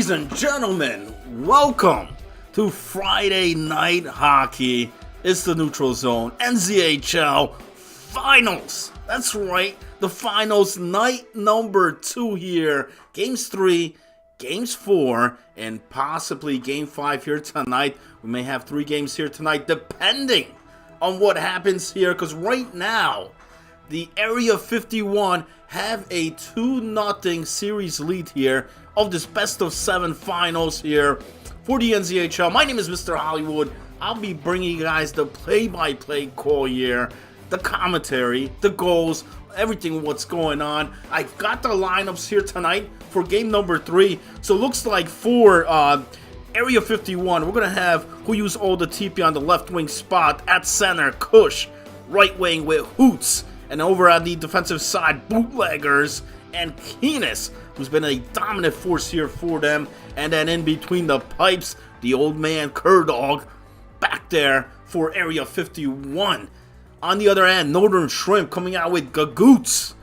Ladies and gentlemen, welcome to Friday Night Hockey. It's the Neutral Zone NZHL Finals. That's right, the finals, night number 2 here. Games 3, Games 4, and possibly Game 5 here tonight. We may have 3 games here tonight, depending on what happens here, because right now, the Area 51 have a 2-0 series lead here of this best-of-7 finals here for the NZHL. My name is Mr. Hollywood. I'll be bringing you guys the play-by-play call here, the commentary, the goals, everything what's going on. I got the lineups here tonight for game number 3. So it looks like for Area 51, we're going to have who use all the TP on the left wing spot at center, Kush, right wing with Hoots, and over on the defensive side, Bootleggers and Keenis, who's been a dominant force here for them. And then in between the pipes, the old man Kerdog back there for Area 51. On the other end, Northern Shrimp coming out with Gagoots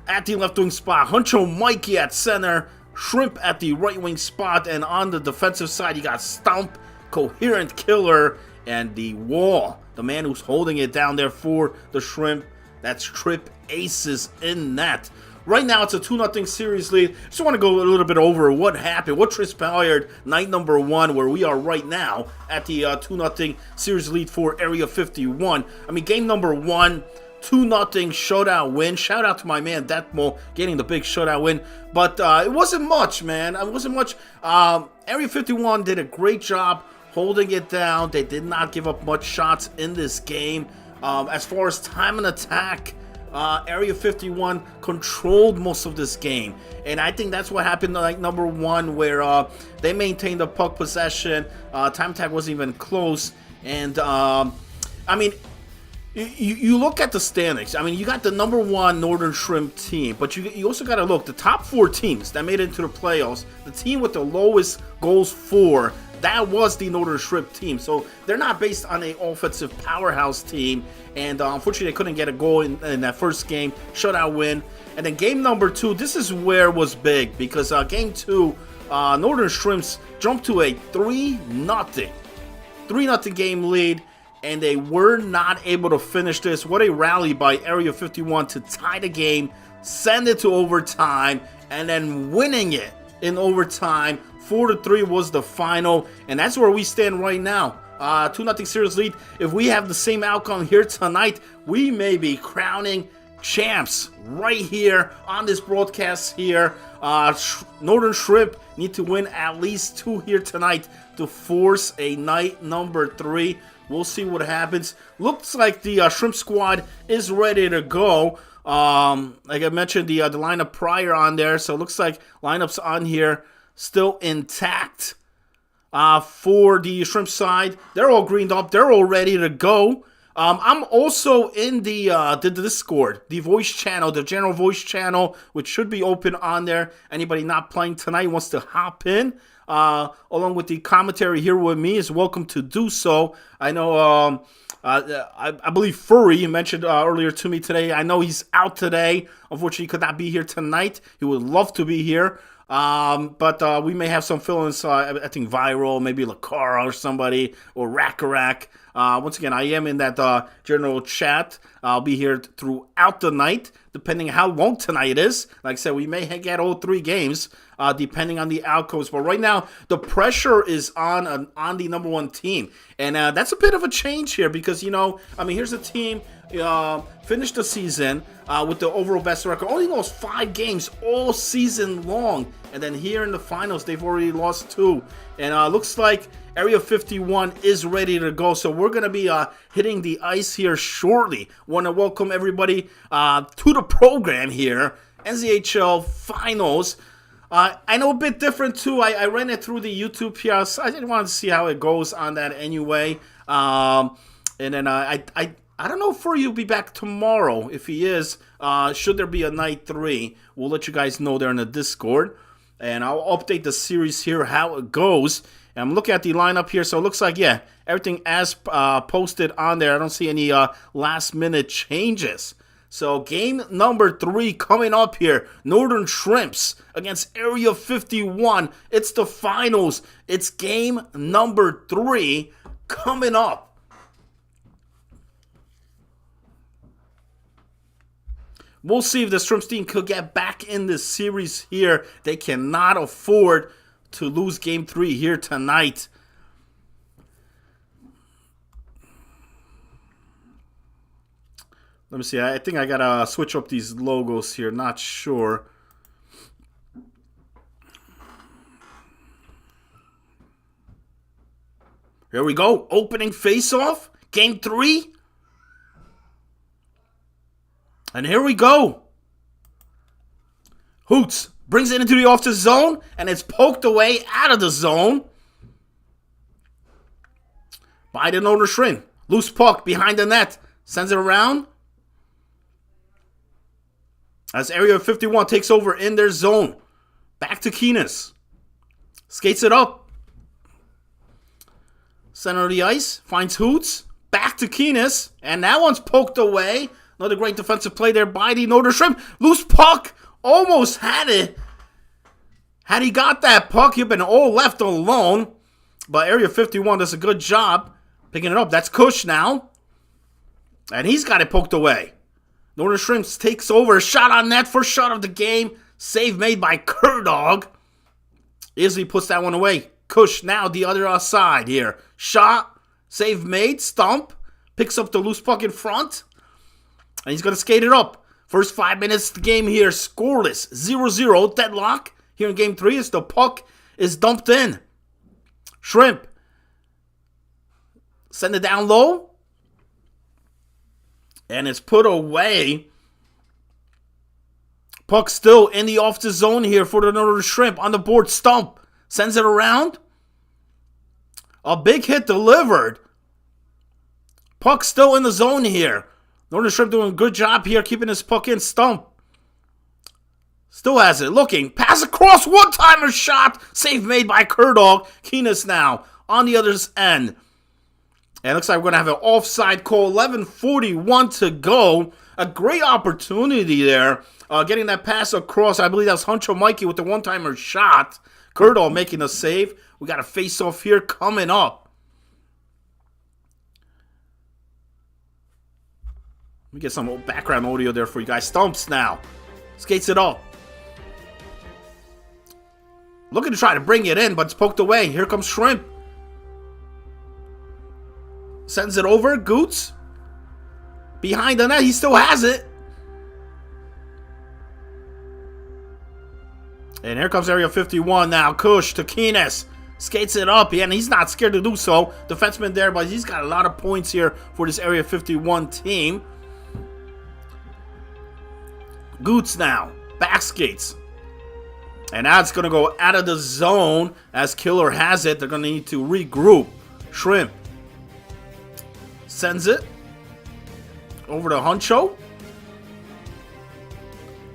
at the left wing spot, Huncho Mikey at center, Shrimp at the right wing spot, and on the defensive side, you got Stump, Coherent Killer, and the Wall, the man who's holding it down there for the Shrimp. That's Trip Aces in net. Right now, it's a 2-0 series lead. Just want to go a little bit over what happened, what transpired night number 1, where we are right now at the 2-0 series lead for Area 51. I mean, game number 1, 2-0 shutout win. Shout out to my man Deathmo getting the big shutout win. But it wasn't much, man. It wasn't much. Area 51 did a great job holding it down. They did not give up much shots in this game. As far as time and attack, Area 51 controlled most of this game, and I think that's what happened like number 1, where they maintained the puck possession. Time attack wasn't even close, and I mean, you look at the standings. I mean, you got the number 1 Northern Shrimp team, but you also got to look the top 4 teams that made it into the playoffs. The team with the lowest goals for, that was the Northern Shrimp team. So they're not based on an offensive powerhouse team. And unfortunately, they couldn't get a goal in that first game. Shutout win. And then game number 2, this is where it was big. Because game 2, Northern Shrimps jumped to a 3-0 game lead. And they were not able to finish this. What a rally by Area 51 to tie the game, send it to overtime, and then winning it in overtime. 4-3 was the final, and that's where we stand right now. 2-0 series lead. If we have the same outcome here tonight, we may be crowning champs right here on this broadcast here. Northern Shrimp need to win at least 2 here tonight to force a night number 3. We'll see what happens. Looks like the Shrimp squad is ready to go. Like I mentioned, the lineup prior on there, so it looks like lineups on here still intact. For the Shrimp side, they're all greened up. They're all ready to go. I'm also in the Discord, the voice channel, the general voice channel, which should be open on there. Anybody not playing tonight wants to hop in, along with the commentary here with me, is welcome to do so. I know, I believe Furry mentioned earlier to me today. I know he's out today. Unfortunately, he could not be here tonight. He would love to be here. But we may have some fill-ins, I think Viral, maybe Lacara or somebody, or Rackarak. Once again, I am in that general chat. I'll be here throughout the night, depending how long tonight is. Like I said, we may get all 3 games, depending on the outcomes. But right now, the pressure is on the number 1 team. And that's a bit of a change here because, you know, I mean, here's a team finished the season with the overall best record. Only lost 5 games all season long. And then here in the finals, they've already lost 2. And looks like Area 51 is ready to go. So we're going to be hitting the ice here shortly. Want to welcome everybody to the program here. NZHL Finals. I know a bit different too. I ran it through the YouTube here. I didn't want to see how it goes on that anyway. And then I don't know if Furry will be back tomorrow. If he is, should there be a night 3, we'll let you guys know there in the Discord. And I'll update the series here, how it goes. And I'm looking at the lineup here, so it looks like, yeah, everything as posted on there. I don't see any last-minute changes So game number 3 coming up here. Northern Shrimps against Area 51. It's the finals. It's game number 3 coming up. We'll see if the Shrimps team could get back in this series here. They cannot afford to lose game 3 here tonight. Let me see. I think I gotta switch up these logos here. Not sure. Here we go. Opening face-off. Game 3. And here we go. Hoots brings it into the off the zone, and it's poked away out of the zone by the Northern Shrimp. Loose puck behind the net. Sends it around. As Area 51 takes over in their zone. Back to Keenis. Skates it up. Center of the ice. Finds Hoots. Back to Keenis. And that one's poked away. Another great defensive play there by the Northern Shrimp. Loose puck. Almost had it. Had he got that puck, he'd been all left alone. But Area 51 does a good job picking it up. That's Kush now. And he's got it poked away. Northern Shrimps takes over. Shot on net. First shot of the game. Save made by Kerdog. Easily puts that one away. Kush now the other side here. Shot. Save made. Stump. Picks up the loose puck in front. And he's going to skate it up. First 5 minutes of the game here. Scoreless. 0-0. Deadlock. Here in game 3 as the puck is dumped in. Shrimp. Send it down low. And it's put away. Puck still in the off the zone here for the Northern Shrimp. On the board, Stump. Sends it around. A big hit delivered. Puck still in the zone here. Northern Shrimp doing a good job here keeping his puck in. Stump. Still has it. Looking. Pass across. One-timer shot. Save made by Kerdog. Keenis now on the other end. And it looks like we're going to have an offside call. 11:41 to go. A great opportunity there. Getting that pass across. I believe that was Huncho Mikey with the one-timer shot. Kerdog making a save. We got a face-off here coming up. Let me get some background audio there for you guys. Stumps now. Skates it up. Looking to try to bring it in, but it's poked away. Here comes Shrimp. Sends it over. Goots. Behind the net. He still has it. And here comes Area 51 now. Kush to Keenis. Skates it up. Yeah, and he's not scared to do so. Defenseman there, but he's got a lot of points here for this Area 51 team. Goots now. Back skates. And now it's going to go out of the zone as Killer has it. They're going to need to regroup. Shrimp. Sends it over to Huncho.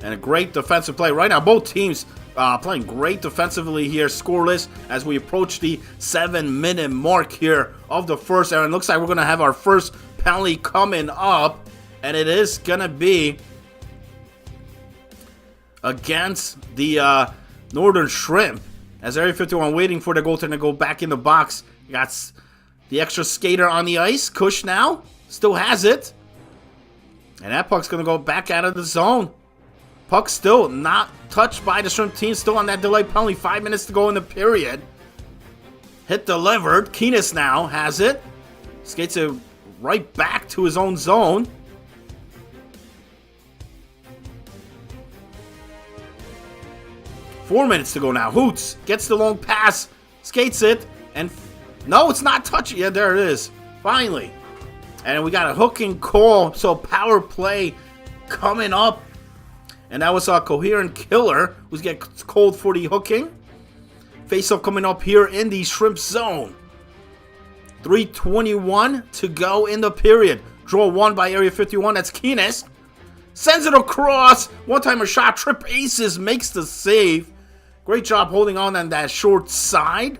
And a great defensive play. Right now, both teams playing great defensively here. Scoreless as we approach the 7-minute mark here of the first. And it looks like we're going to have our first penalty coming up. And it is going to be against the Northern Shrimp. As Area 51 waiting for the goaltender to go back in the box. Got the extra skater on the ice. Kush now. Still has it. And that puck's going to go back out of the zone. Puck still not touched by the Shrimp team. Still on that delay penalty. 5 minutes to go in the period. Hit delivered. Keenis now has it. Skates it right back to his own zone. Four minutes to go now. Hoots gets the long pass. Skates it. And no, it's not touching. Yeah, there it is. Finally. And we got a hooking call. So power play coming up. And that was a Coherent Killer who's getting cold for the hooking. Face-off coming up here in the Shrimp zone. 3:21 to go in the period. Draw one by Area 51. That's Keenis. Sends it across. One-timer shot. Trip aces. Makes the save. Great job holding on that short side.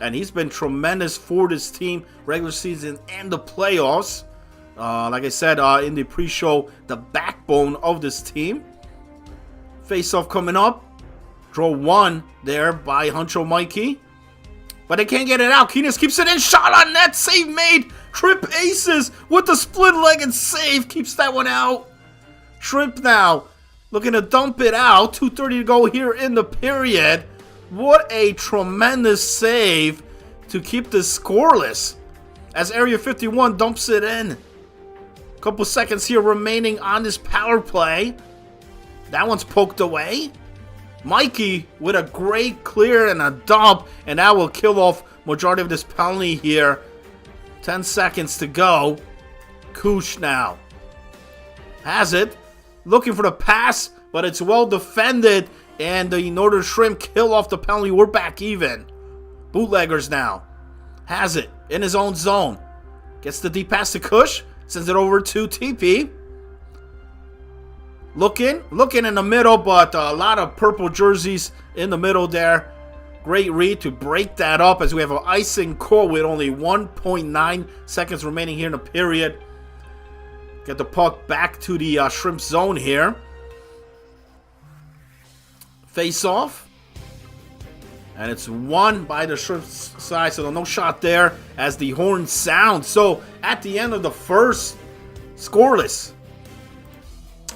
And he's been tremendous for this team. Regular season and the playoffs. Like I said in the pre-show, the backbone of this team. Face-off coming up. Draw one there by Huncho Mikey. But they can't get it out. Keenis keeps it in. Shot on net. Save made. Trip aces with the split-legged save. Keeps that one out. Shrimp now looking to dump it out. 2:30 to go here in the period. What a tremendous save to keep this scoreless. As Area 51 dumps it in. Couple seconds here remaining on this power play. That one's poked away. Mikey with a great clear and a dump, and that will kill off majority of this penalty here. 10 seconds to go. Koosh now has it, looking for the pass, but it's well defended, and the Northern Shrimp kill off the penalty. We're back even. Bootleggers now has it in his own zone, gets the deep pass to Kush, sends it over to TP. Looking in the middle, but a lot of purple jerseys in the middle there. Great read to break that up as we have an icing call with only 1.9 seconds remaining here in the period. Get the puck back to the Shrimp zone here. Face off. And it's won by the Shrimp side, so no shot there as the horn sounds. So at the end of the first, scoreless.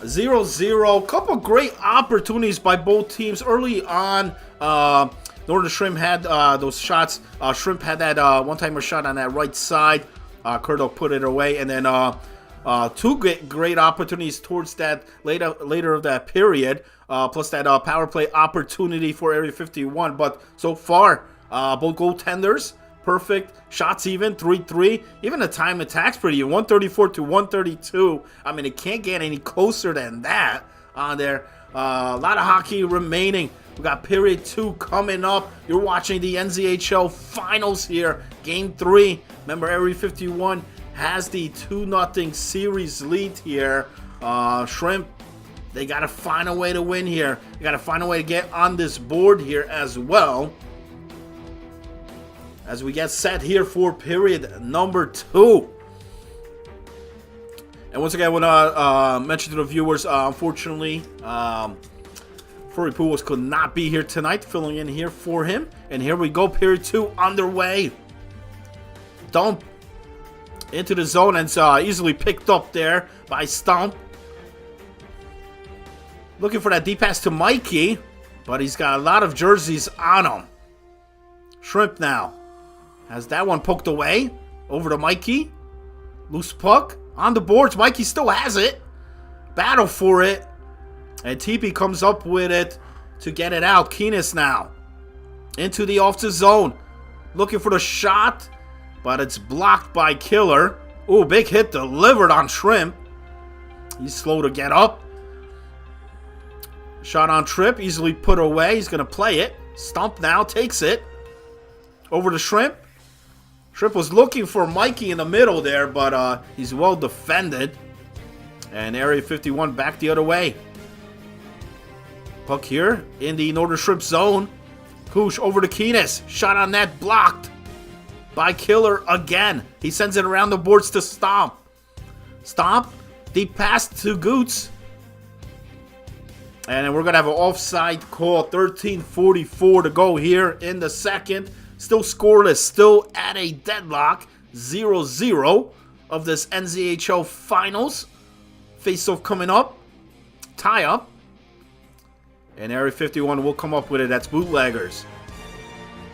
0-0. Couple great opportunities by both teams early on. Northern Shrimp had those shots. Shrimp had that one-timer shot on that right side. Kurdo put it away, and then two great opportunities towards that later of that period. Plus that power play opportunity for Area 51. But so far, both goaltenders perfect. Shots even, 3-3. Even the time attack's pretty even, 134 to 132. I mean, it can't get any closer than that on there. A lot of hockey remaining. We got period 2 coming up. You're watching the NZHL finals here. Game 3. Remember, Area 51 has the 2-0 series lead here. Shrimp, they got to find a way to win here. They got to find a way to get on this board here as well. As we get set here for period number 2. And once again, I want to mention to the viewers, unfortunately, Furry Pools could not be here tonight, filling in here for him. And here we go, period 2 underway. Dump into the zone, and easily picked up there by Stump. Looking for that deep pass to Mikey, but he's got a lot of jerseys on him. Shrimp now has that one poked away. Over to Mikey. Loose puck on the boards. Mikey still has it. Battle for it. And TP comes up with it to get it out. Keenis now into the offensive zone. Looking for the shot, but it's blocked by Killer. Ooh, big hit delivered on Shrimp. He's slow to get up. Shot on Trip, easily put away. He's going to play it. Stump now takes it. Over to Shrimp. Shrimp was looking for Mikey in the middle there, but he's well defended. And Area 51 back the other way. Puck here in the Northern Shrimp zone. Koosh over to Keenis. Shot on net blocked by Killer again. He sends it around the boards to Stomp. Stomp. Deep pass to Goots. And then we're going to have an offside call. 13:44 to go here in the second. Still scoreless, still at a deadlock, 0-0 of this NZHL finals. Face-off coming up, tie-up. And Area 51 will come up with it. That's Bootleggers.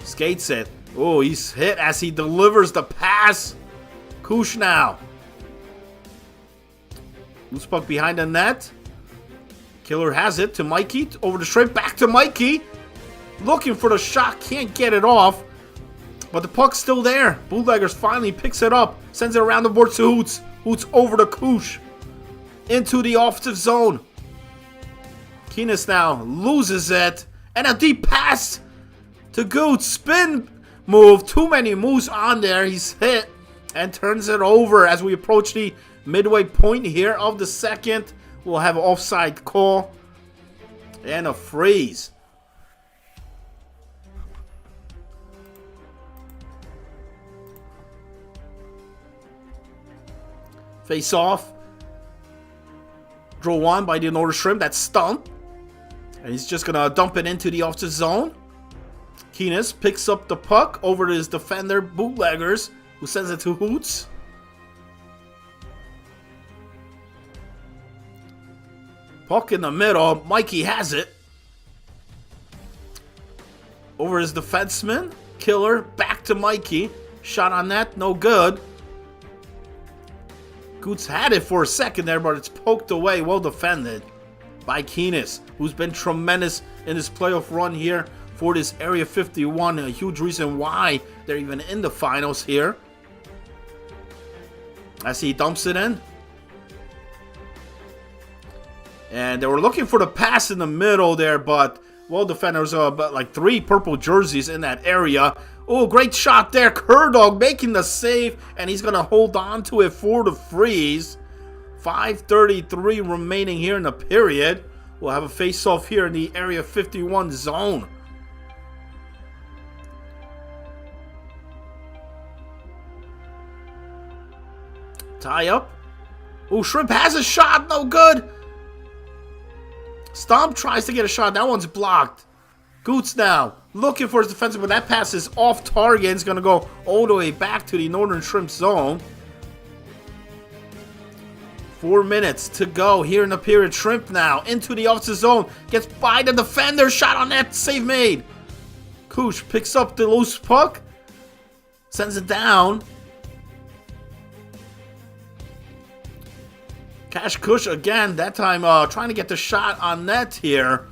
Skates it. Oh, he's hit as he delivers the pass. Koosh now. Loose puck behind the net. Killer has it to Mikey. Over the Shrimp, back to Mikey. Looking for the shot, can't get it off. But the puck's still there. Bootleggers finally picks it up. Sends it around the board to Hoots. Hoots over to Koosh. Into the offensive zone. Keenis now loses it. And a deep pass to Goots. Spin move. Too many moves on there. He's hit. And turns it over as we approach the midway point here of the second. We'll have an offside call. And a freeze. Face off. Draw one by the Northern Shrimp. That's Stump. And he's just going to dump it into the offset zone. Keenis picks up the puck over to his defender, Bootleggers, who sends it to Hoots. Puck in the middle. Mikey has it. Over his defenseman. Killer. Back to Mikey. Shot on net. No good. Goots had it for a second there, but it's poked away. Well defended by Keenis, who's been tremendous in his playoff run here for this Area 51. A huge reason why they're even in the finals here. As he dumps it in. And they were looking for the pass in the middle there, but well defended. There's about like 3 purple jerseys in that area. Oh, great shot there. Kerdog making the save, and he's going to hold on to it for the freeze. 5:33 remaining here in the period. We'll have a face-off here in the Area 51 zone. Tie up. Oh, Shrimp has a shot. No good. Stomp tries to get a shot. That one's blocked. Goots now looking for his defensive, but that pass is off target. It's going to go all the way back to the Northern Shrimp zone. 4 minutes to go here in the period. Shrimp now into the offensive zone. Gets by the defender. Shot on net. Save made. Koosh picks up the loose puck. Sends it down. Cash Kush again. That time trying to get the shot on net here.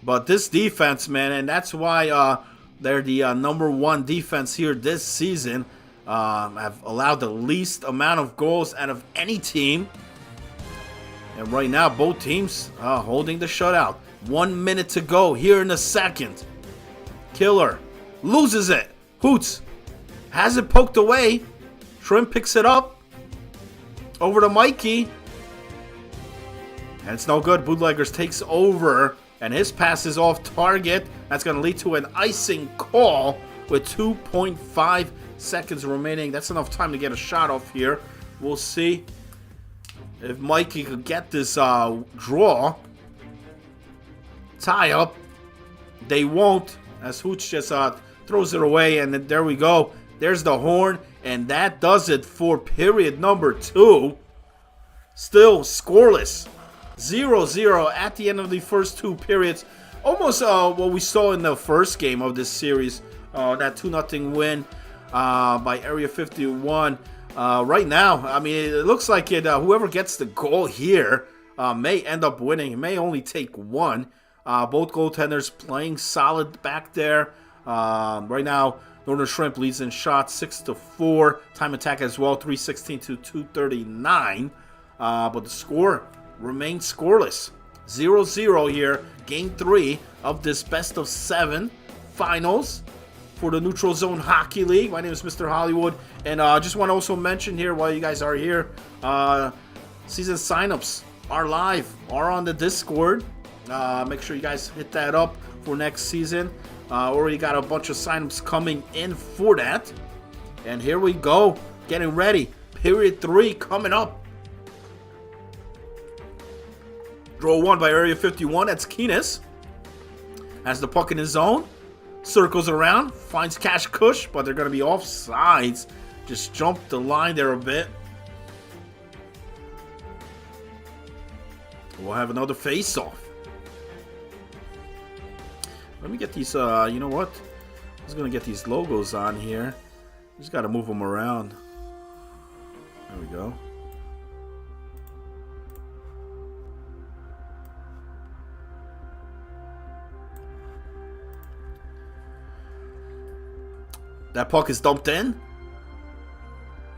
But this defense, man, and that's why they're the #1 defense here this season. Have allowed the least amount of goals out of any team. And right now, both teams holding the shutout. 1 minute to go here in the second. Killer loses it. Hoots has it poked away. Shrimp picks it up. Over to Mikey. And it's no good. Bootleggers takes over. And his pass is off target. That's going to lead to an icing call with 2.5 seconds remaining. That's enough time to get a shot off here. We'll see if Mikey could get this draw. Tie up. They won't. As Hooch just throws it away. And then there we go. There's the horn. And that does it for period number 2. Still scoreless. 0-0 at the end of the first 2 periods. Almost what we saw in the first game of this series. That 2-0 win by Area 51. Right now, I mean, it looks like whoever gets the goal here may end up winning. It may only take 1. Both goaltenders playing solid back there. Right now, Northern Shrimp leads in shots 6-4. Time attack as well, 316 to 239. But the score remains scoreless. 0-0 here. Game 3 of this best of 7 finals for the Neutral Zone Hockey League. My name is Mr. Hollywood. And I just want to also mention here while you guys are here, season signups are live, are on the Discord. Make sure you guys hit that up for next season. Already got a bunch of signups coming in for that. And here we go. Getting ready. Period 3 coming up. Draw 1 by Area 51. That's Keenis. Has the puck in his zone. Circles around. Finds Cash Kush, but they're going to be offsides. Just jumped the line there a bit. We'll have another face-off. Let me get these, you know what? I'm just going to get these logos on here. Just got to move them around. There we go. That puck is dumped in.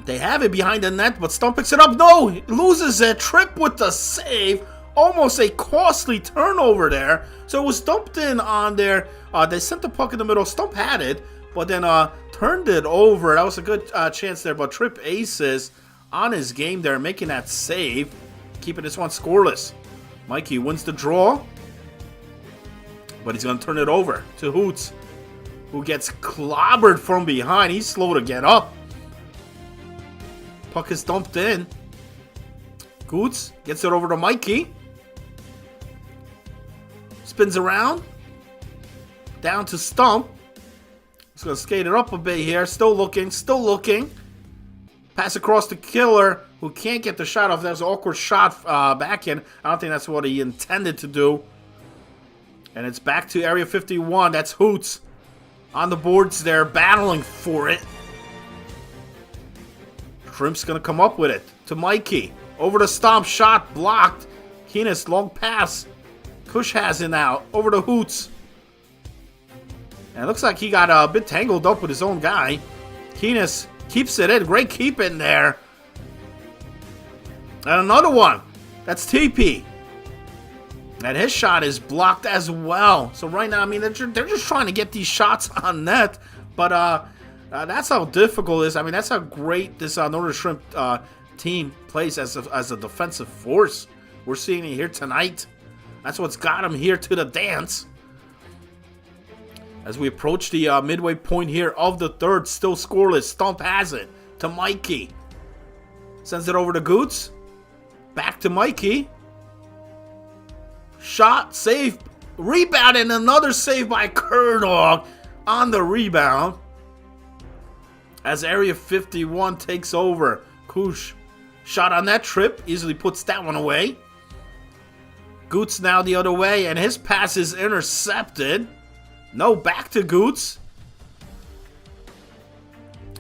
They have it behind the net, but Stump picks it up. No! He loses it. Trip with the save. Almost a costly turnover there. So it was dumped in on there. They sent the puck in the middle. Stump had it, but then turned it over. That was a good chance there, but Trip aces on his game there, making that save. Keeping this one scoreless. Mikey wins the draw, but he's going to turn it over to Hoots, who gets clobbered from behind. He's slow to get up. Puck is dumped in. Goots gets it over to Mikey. Spins around. Down to Stump. He's going to skate it up a bit here. Still looking. Still looking. Pass across to Killer, who can't get the shot off. That was an awkward shot back in. I don't think that's what he intended to do. And it's back to Area 51. That's Hoots on the boards there, battling for it. Shrimp's going to come up with it to Mikey. Over to Stomp, shot blocked. Keenis, long pass. Kush has it now. Over to Hoots. And it looks like he got a bit tangled up with his own guy. Keenis keeps it in. Great keep in there. And another one. That's TP. And his shot is blocked as well. So right now, I mean, they're just trying to get these shots on net. But that's how difficult it is. I mean, that's how great this Northern Shrimp team plays as a defensive force. We're seeing it here tonight. That's what's got them here to the dance. As we approach the midway point here of the third, still scoreless. Stump has it to Mikey. Sends it over to Goots. Back to Mikey. Shot, save, rebound, and another save by Kerdog on the rebound. As Area 51 takes over. Kush, shot on that trip, easily puts that one away. Goots now the other way, and his pass is intercepted. No, back to Goots.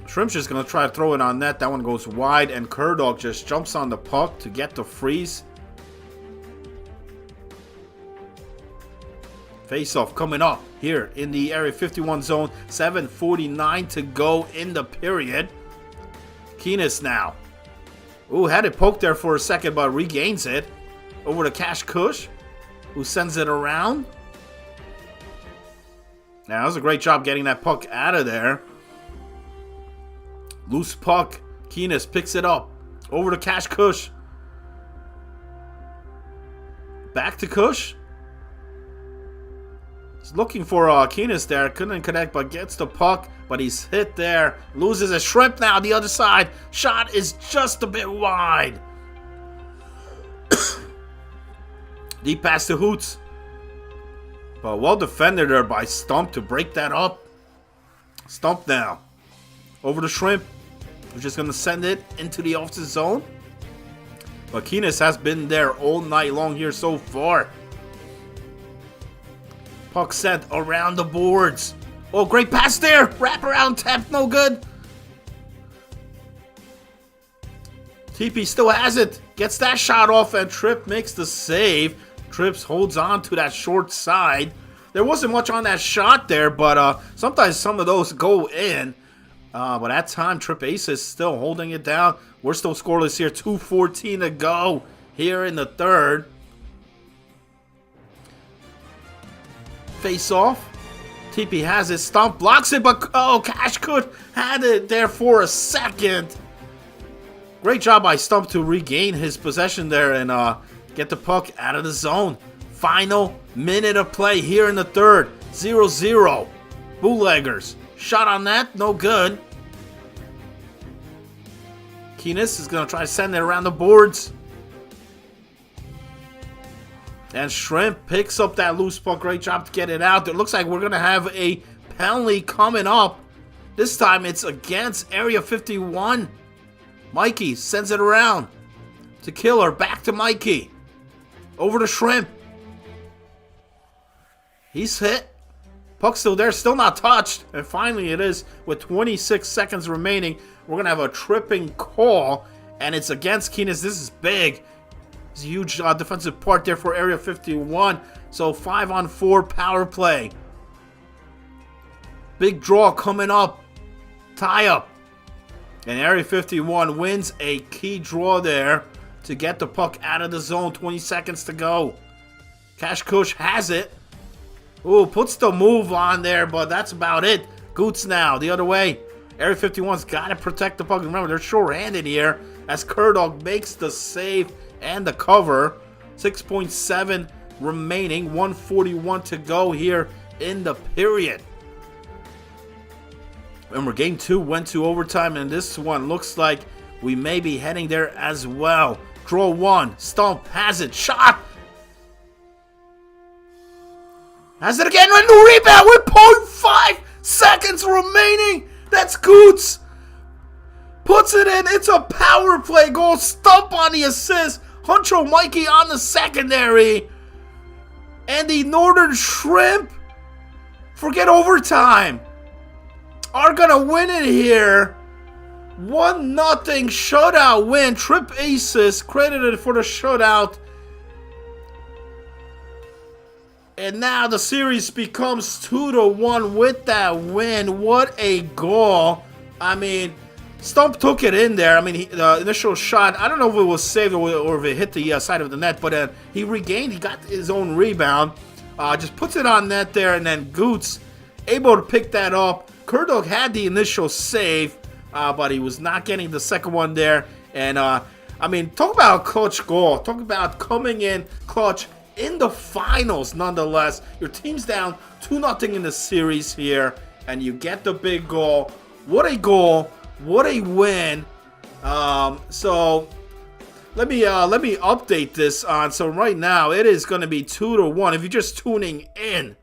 Shrimp's just going to try to throw it on net. That one goes wide, and Kerdog just jumps on the puck to get the freeze. Face-off coming up here in the Area 51 zone. 7:49 to go in the period. Keenis now. Ooh, had it poked there for a second, but regains it. Over to Cash Kush, who sends it around. Now, that was a great job getting that puck out of there. Loose puck. Keenis picks it up. Over to Cash Kush. Back to Kush. He's looking for Keenis there. Couldn't connect, but gets the puck. But he's hit there. Loses a Shrimp now. The other side. Shot is just a bit wide. Deep pass to Hoots. But well defended there by Stump to break that up. Stump now. Over to Shrimp. We're just going to send it into the offensive zone. But Keenis has been there all night long here so far. Puck sent around the boards. Oh, great pass there. Wrap around tap. No good. TP still has it. Gets that shot off and Tripp makes the save. Trips holds on to that short side. There wasn't much on that shot there, but sometimes some of those go in. But at time, Tripp Ace is still holding it down. We're still scoreless here. 2:14 to go here in the third. Face off. TP has it. Stomp blocks it, but oh, Cash could had it there for a second. Great job by Stump to regain his possession there and get the puck out of the zone. Final minute of play here in the third. 0-0. Bootleggers. Shot on that. No good. Keenis is going to try to send it around the boards. And Shrimp picks up that loose puck. Great job to get it out. It looks like we're going to have a penalty coming up. This time it's against Area 51. Mikey sends it around to Killer. Back to Mikey. Over to Shrimp. He's hit. Puck's still there, still not touched. And finally it is with 26 seconds remaining. We're going to have a tripping call. And it's against Keenis. This is big. It's a huge defensive part there for Area 51. So 5-on-4 power play. Big draw coming up. Tie up. And Area 51 wins a key draw there to get the puck out of the zone. 20 seconds to go. Cash Kush has it. Ooh, puts the move on there, but that's about it. Goots now, the other way. Area 51's got to protect the puck. Remember, they're short-handed here as Kerdog makes the save and the cover. 6.7 remaining. 1:41 to go here in the period. Remember, game 2 went to overtime, and this one looks like we may be heading there as well. Draw 1. Stump has it. Shot. Has it again. A new rebound with 0.5 seconds remaining. That's Goots. Puts it in. It's a power play goal. Stump on the assist. Huncho Mikey on the secondary. And the Northern Shrimp, forget overtime, are going to win it here. 1-0 shutout win. Trip Aces credited for the shutout. And now the series becomes 2-1 with that win. What a goal. I mean, Stump took it in there. I mean, the initial shot, I don't know if it was saved or if it hit the side of the net, but he regained, he got his own rebound. Just puts it on net there, and then Goots able to pick that up. Kurdog had the initial save, but he was not getting the second one there. And, I mean, talk about a clutch goal. Talk about coming in clutch in the finals, nonetheless. Your team's down 2-0 in the series here, and you get the big goal. What a goal. What a win. So let me update this on. So right now it is going to be 2-1. If you're just tuning in,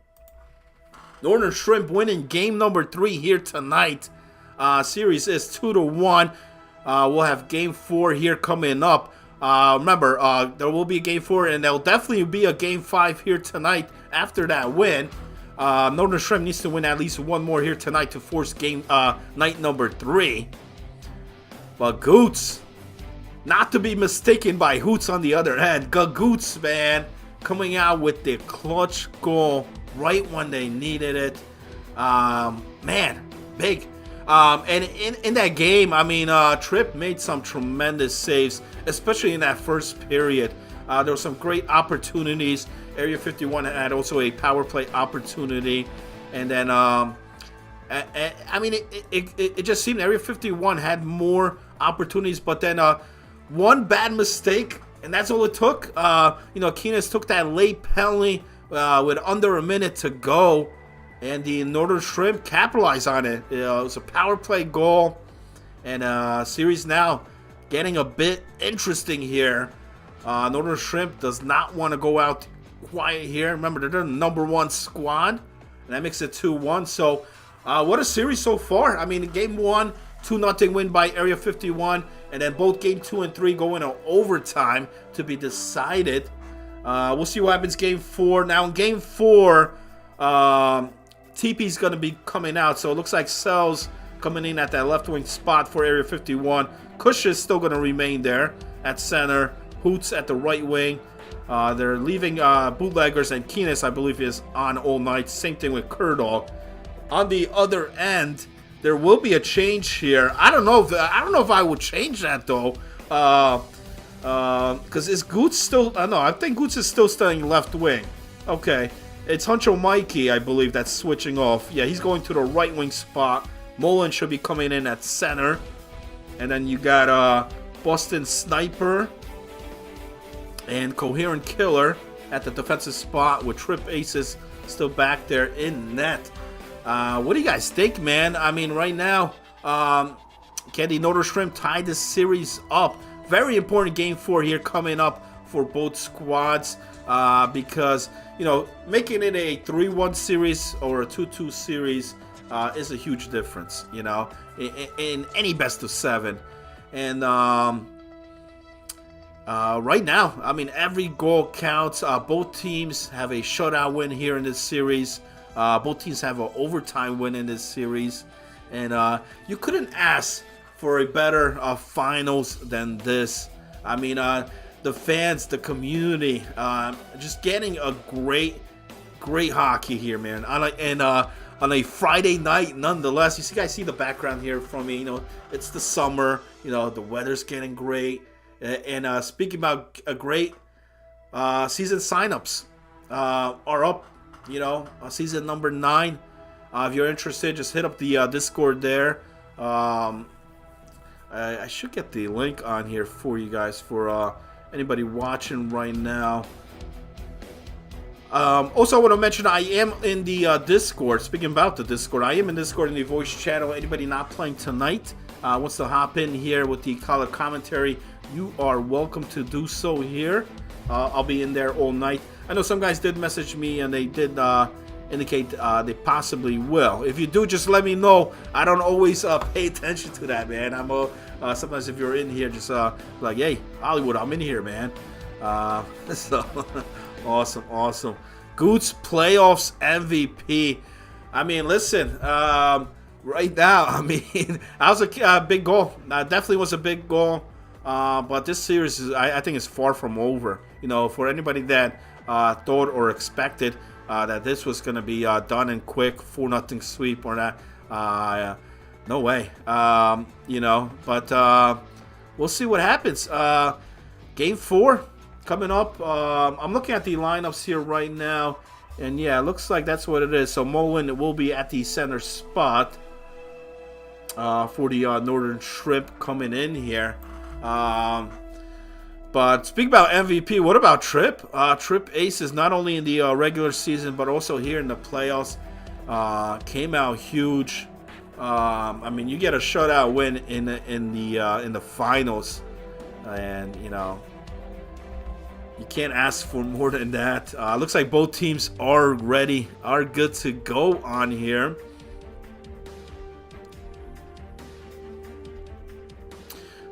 Northern Shrimp winning game number 3 here tonight. Series is 2-1. We'll have game 4 here coming up. Remember, there will be a game 4, and there'll definitely be a game 5 here tonight after that win. Northern Shrimp needs to win at least one more here tonight to force game night number 3. But Goots, not to be mistaken by Hoots on the other end. Goots, man, coming out with the clutch goal right when they needed it. Man, big. And in that game, I mean, Tripp made some tremendous saves, especially in that first period. There were some great opportunities. Area 51 had also a power play opportunity. And then, I mean, it just seemed Area 51 had more opportunities. But then one bad mistake, and that's all it took. Keenest took that late penalty with under a minute to go. And the Northern Shrimp capitalized on it. It was a power play goal. And series now getting a bit interesting here. Northern Shrimp does not want to go out quiet here. Remember, they're the number 1 squad. And that makes it 2-1. So, what a series so far. I mean, game 1, 2-0 win by Area 51. And then both game 2 and 3 go into overtime to be decided. We'll see what happens game 4. Now, in game 4, TP's going to be coming out. So, it looks like Cells coming in at that left wing spot for Area 51. Kush is still going to remain there at center. Hoots at the right wing. They're leaving Bootleggers, and Keenest, I believe, is on all night. Same thing with Kurdog. On the other end, there will be a change here. I don't know if I would change that though, because is Goots still? No, I think Goots is still staying left wing. Okay, it's Huncho Mikey, I believe, that's switching off. Yeah, he's going to the right wing spot. Mullen should be coming in at center, and then you got Boston Sniper and Coherent Killer at the defensive spot with Trip Aces still back there in net. What do you guys think, man? I mean, right now, can the Northern Shrimp tie this series up? Very important game 4 here coming up for both squads because, making it a 3-1 series or a 2-2 series is a huge difference, in any best of 7. And right now, I mean, every goal counts. Both teams have a shutout win here in this series. Both teams have an overtime win in this series. And you couldn't ask for a better finals than this. I mean, the fans, the community, just getting a great hockey here, man. On a Friday night, nonetheless. You guys see the background here from me. It's the summer. The weather's getting great. And speaking about a great season signups are up, season number 9. If you're interested, just hit up the Discord there. I should get the link on here for you guys for anybody watching right now. Also, I want to mention I am in the Discord. Speaking about the Discord, I am in Discord in the voice channel. Anybody not playing tonight, wants to hop in here with the color commentary, you are welcome to do so here. I'll be in there all night. I know some guys did message me and they did indicate they possibly will. If you do, just let me know. I don't always pay attention to that, man. I'm sometimes if you're in here, just like, hey, Hollywood, I'm in here, man. So awesome. Goots playoffs MVP. I mean, listen, right now, I mean, that was a big goal. Definitely was a big goal. But this series, I think, is far from over. You know, for anybody that thought or expected that this was going to be done and quick, 4-0 sweep or that, no way. You know, but we'll see what happens. Game 4 coming up. I'm looking at the lineups here right now, and yeah, it looks like that's what it is. So Mullen will be at the center spot for the Northern Shrimp coming in here. But speaking about MVP, what about Tripp? Tripp aces not only in the regular season but also here in the playoffs. Came out huge. I mean, you get a shutout win in the finals, and you know you can't ask for more than that. Looks like both teams are ready, are good to go on here.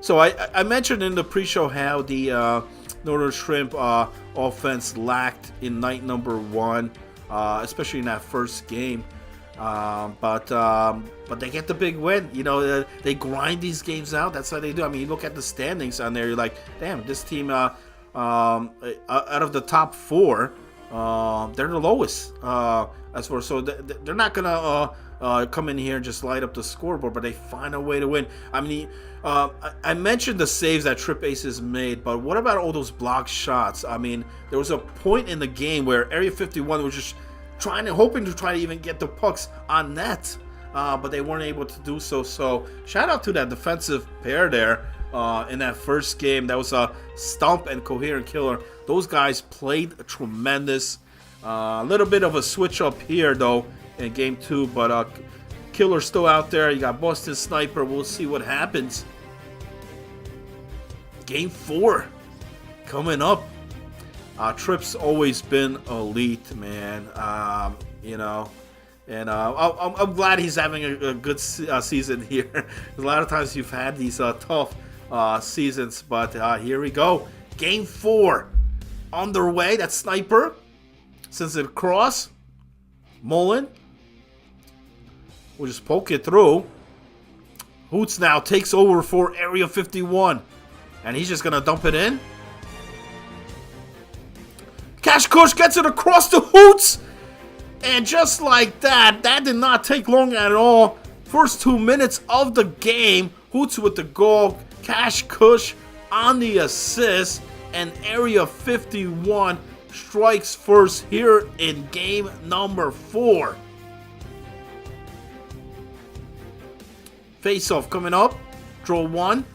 So I mentioned in the pre-show how the Northern Shrimp offense lacked in night number 1, especially in that first game. But they get the big win. You know, they grind these games out. That's how they do. I mean, you look at the standings on there. You're like, damn, this team out of the top 4, they're the lowest as far. So they're not gonna come in here and just light up the scoreboard, but they find a way to win. I mean, I mentioned the saves that Tripp Aces made, but what about all those blocked shots? I mean, there was a point in the game where Area 51 was just hoping to try to even get the pucks on net, but they weren't able to do so. So shout out to that defensive pair there in that first game. That was a Stump and Coherent Killer. Those guys played tremendous. A little bit of a switch up here though in game 2, but Killer still out there. You got Boston Sniper. We'll see what happens. Game 4 coming up. Tripp's always been elite, man. You know, and I'm glad he's having a good season here. A lot of times you've had these tough seasons, but here we go. Game 4 underway. That Sniper sends it across. Mullen will just poke it through. Hoots now takes over for Area 51. And he's just going to dump it in. Cash Kush gets it across to Hoots. And just like that, that did not take long at all. First 2 minutes of the game. Hoots with the goal. Cash Kush on the assist. And Area 51 strikes first here in game number 4. Face-off coming up. Draw 1.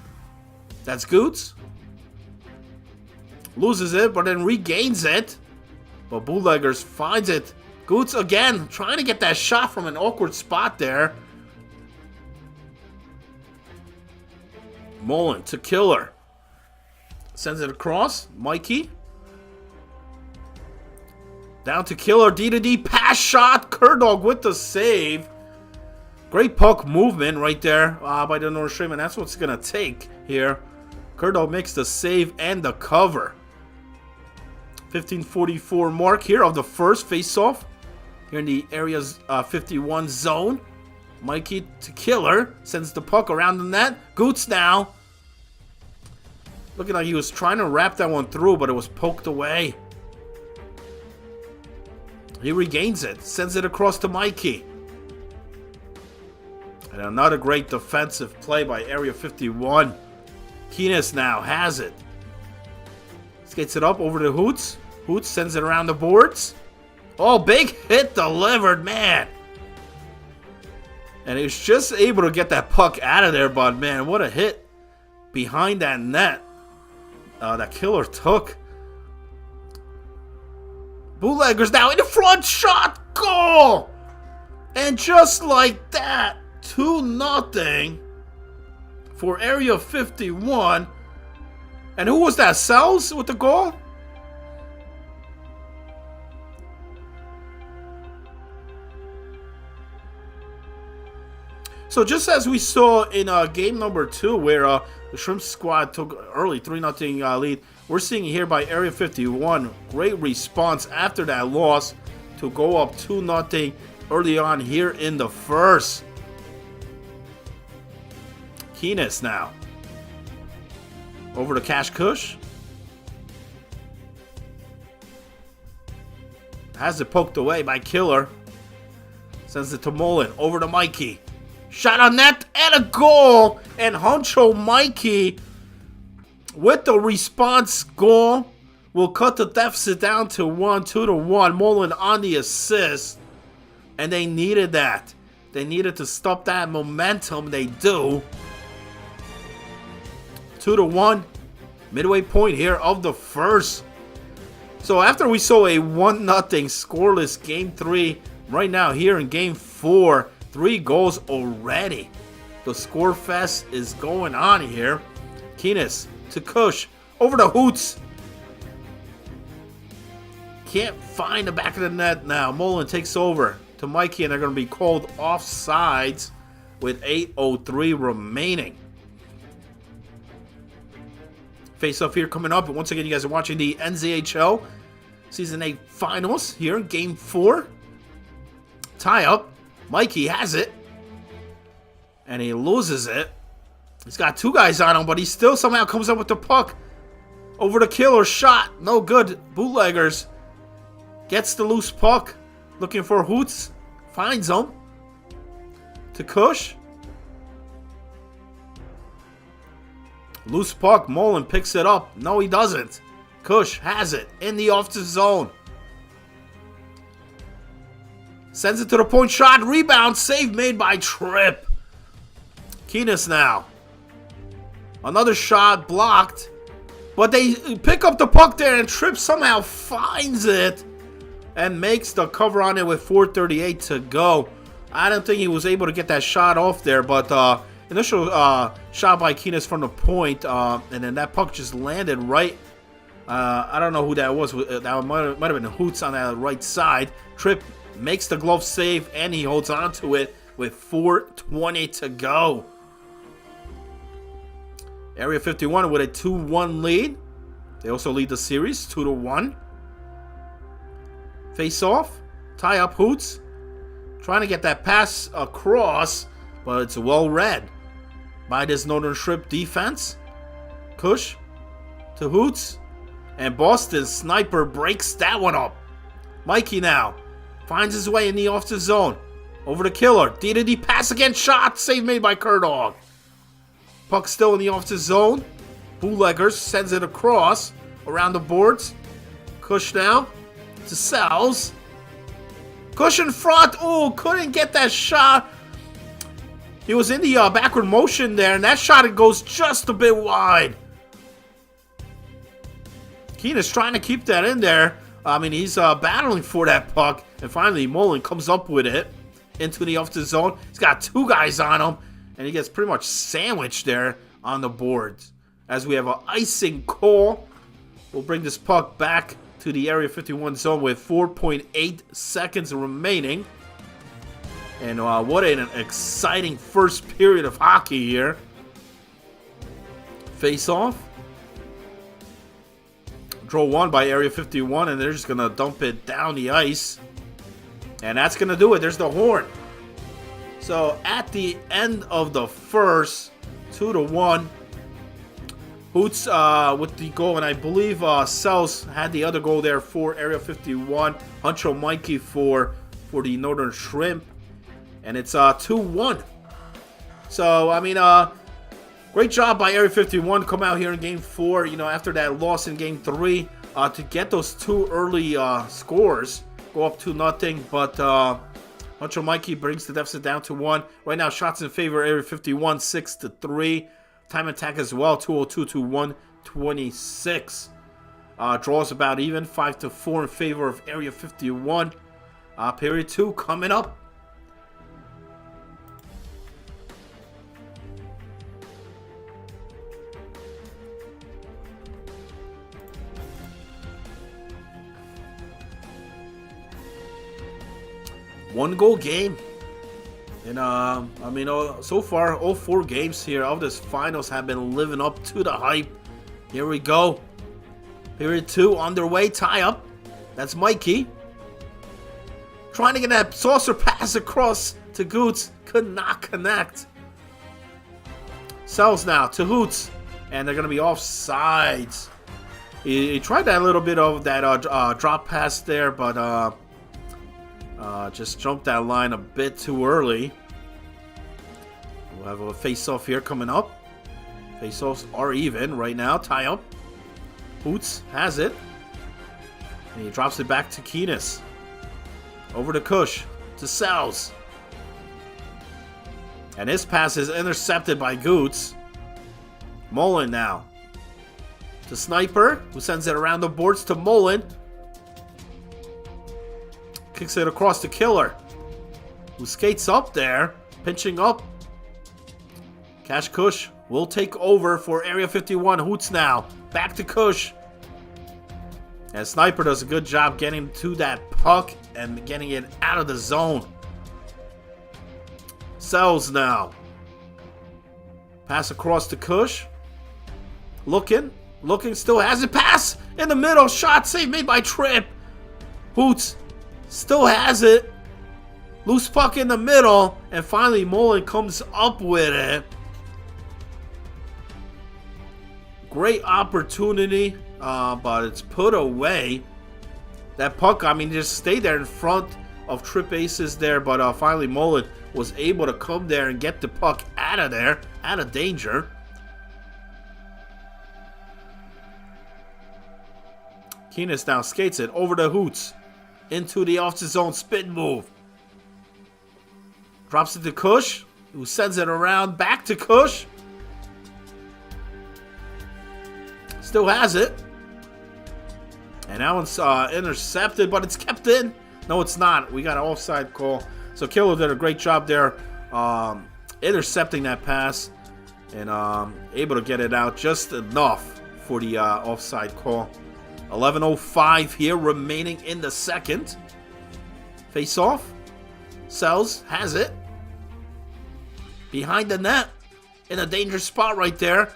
That's Goots. Loses it, but then regains it. But Bootleggers finds it. Goots again, trying to get that shot from an awkward spot there. Mullen to Killer. Sends it across. Mikey. Down to Killer. D-to-D pass shot. Kerdog with the save. Great puck movement right there by the North Shrimp, and that's what's going to take here. Kerdog makes the save and the cover. 15:44 mark here of the first face-off. Here in the Area's 51 zone. Mikey to Killer. Sends the puck around the net. Goots now. Looking like he was trying to wrap that one through, but it was poked away. He regains it. Sends it across to Mikey. And another great defensive play by Area 51. Keenest now has it. Skates it up over to Hoots. Hoots sends it around the boards. Oh, big hit delivered, man. And he was just able to get that puck out of there, but man, what a hit behind that net that Killer took. Bootleggers now in the front, shot, goal! And just like that, 2-0. for Area 51. And who was that? Sells with the goal? So just as we saw in game number 2, where the Shrimp squad took early 3-0 lead, we're seeing here by Area 51, great response after that loss to go up 2-0 early on here in the first. Keenest now. Over to Cash Kush. Has it poked away by Killer. Sends it to Mullen. Over to Mikey. Shot on net and a goal. And Huncho Mikey with the response goal will cut the deficit down to 2-1. Mullen on the assist. And they needed that. They needed to stop that momentum. They do. 2-1. Midway point here of the first. So after we saw a 1-0 scoreless game 3, right now here in game 4, 3 goals already. The score fest is going on here. Keenest to Kush. Over to Hoots. Can't find the back of the net now. Mullen takes over to Mikey, and they're going to be called offsides with 8:03 remaining. Face off here coming up. And once again, you guys are watching the NZHL Season 8 Finals here in Game 4. Tie up. Mikey has it. And he loses it. He's got 2 guys on him, but he still somehow comes up with the puck. Over the Killer. Shot. No good. Bootleggers. Gets the loose puck. Looking for Hoots. Finds him. To Kush. Loose puck. Mullen picks it up. No, he doesn't. Kush has it in the offensive zone. Sends it to the point. Shot. Rebound. Save made by Tripp. Keenest now. Another shot blocked. But they pick up the puck there, and Tripp somehow finds it and makes the cover on it with 4:38 to go. I don't think he was able to get that shot off there, but initial shot by Keenest from the point, and then that puck just landed right. I don't know who that was. That might have been Hoots on that right side. Tripp makes the glove save, and he holds on to it with 4:20 to go. Area 51 with a 2-1 lead. They also lead the series 2-1. Face off. Tie up Hoots. Trying to get that pass across, but it's well read by this Northern Shrimp defense. Kush to Hoots. And Boston Sniper breaks that one up. Mikey now finds his way in the offensive zone. Over to Killer. D-to-D pass again. Shot. Save made by Kerdog. Puck still in the offensive zone. Bootleggers sends it across around the boards. Kush now to Sells. Kush in front. Oh, couldn't get that shot. He was in the backward motion there, and that shot it goes just a bit wide. Keenest trying to keep that in there. I mean, he's battling for that puck, and finally Mullen comes up with it into the offensive zone. He's got 2 guys on him, and he gets pretty much sandwiched there on the boards. As we have an icing call, we'll bring this puck back to the Area 51 zone with 4.8 seconds remaining. And what an exciting first period of hockey here. Face off. Draw 1 by Area 51, and they're just going to dump it down the ice. And that's going to do it. There's the horn. So at the end of the first, 2-1. Hoots with the goal, and I believe Sells had the other goal there for Area 51. Huncho Mikey for the Northern Shrimp. And it's 2-1. So, I mean, great job by Area 51 to come out here in Game 4, you know, after that loss in Game 3, to get those 2 early scores. Go up 2-0, but Huncho Mikey brings the deficit down to 1. Right now, shots in favor of Area 51, 6-3. Time attack as well, 202 to 126. Draws about even, 5-4 in favor of Area 51. Period 2 coming up. 1-goal game. And I mean, so far all 4 games here of this finals have been living up to the hype. Here we go. Period 2 underway. Tie up. That's Mikey. Trying to get that saucer pass across to Goots. Could not connect. Sells now to Hoots. And they're going to be offsides. He tried that little bit of that drop pass there, but just jumped that line a bit too early. We'll have a face-off here coming up. Face-offs are even right now. Tie up. Hoots has it. And he drops it back to Keenis. Over to Kush. To Sells. And his pass is intercepted by Goots. Mullen now. To Sniper, who sends it around the boards to Mullen. Kicks it across to Killer, who skates up there, pinching up. Cash Kush will take over for Area 51. Hoots now. Back to Kush. And Sniper does a good job getting to that puck and getting it out of the zone. Sells now. Pass across to Kush. Looking, still has it. Pass in the middle. Shot save made by Tripp. Hoots still has it. Loose puck in the middle. And finally Mullen comes up with it. Great opportunity, but it's put away. That puck, I mean, just stayed there in front of Tripp Aces there. But finally Mullen was able to come there and get the puck out of there. Out of danger. Keenis now skates it over to Hoots. Into the off zone spin move. Drops it to Kush, who sends it around back to Kush. Still has it. And that one's intercepted, but it's kept in. No, it's not. We got an offside call. So Killer did a great job there intercepting that pass and able to get it out just enough for the offside call. 11:05 here remaining in the second. Face off. Sells has it. Behind the net. In a dangerous spot right there.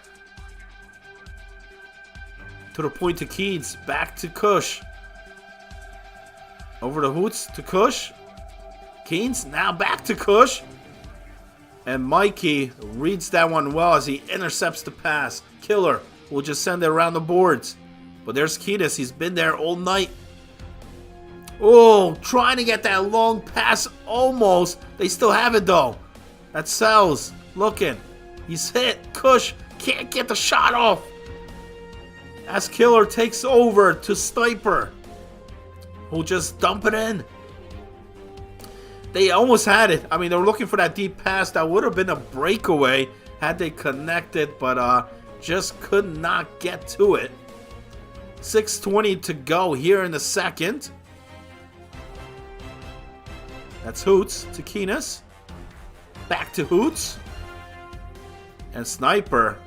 To the point to Keens. Back to Kush. Over to Hoots to Kush. Keens now back to Kush. And Mikey reads that one well as he intercepts the pass. Killer will just send it around the boards. But there's Keenis. He's been there all night. Oh, trying to get that long pass almost. They still have it though. That Sells. Looking. He's hit. Kush can't get the shot off. As Killer takes over to Sniper, who'll just dump it in. They almost had it. I mean, they were looking for that deep pass. That would have been a breakaway had they connected, but just could not get to it. 6:20 to go here in the second. That's Hoots to Keenis. Back to Hoots. And Sniper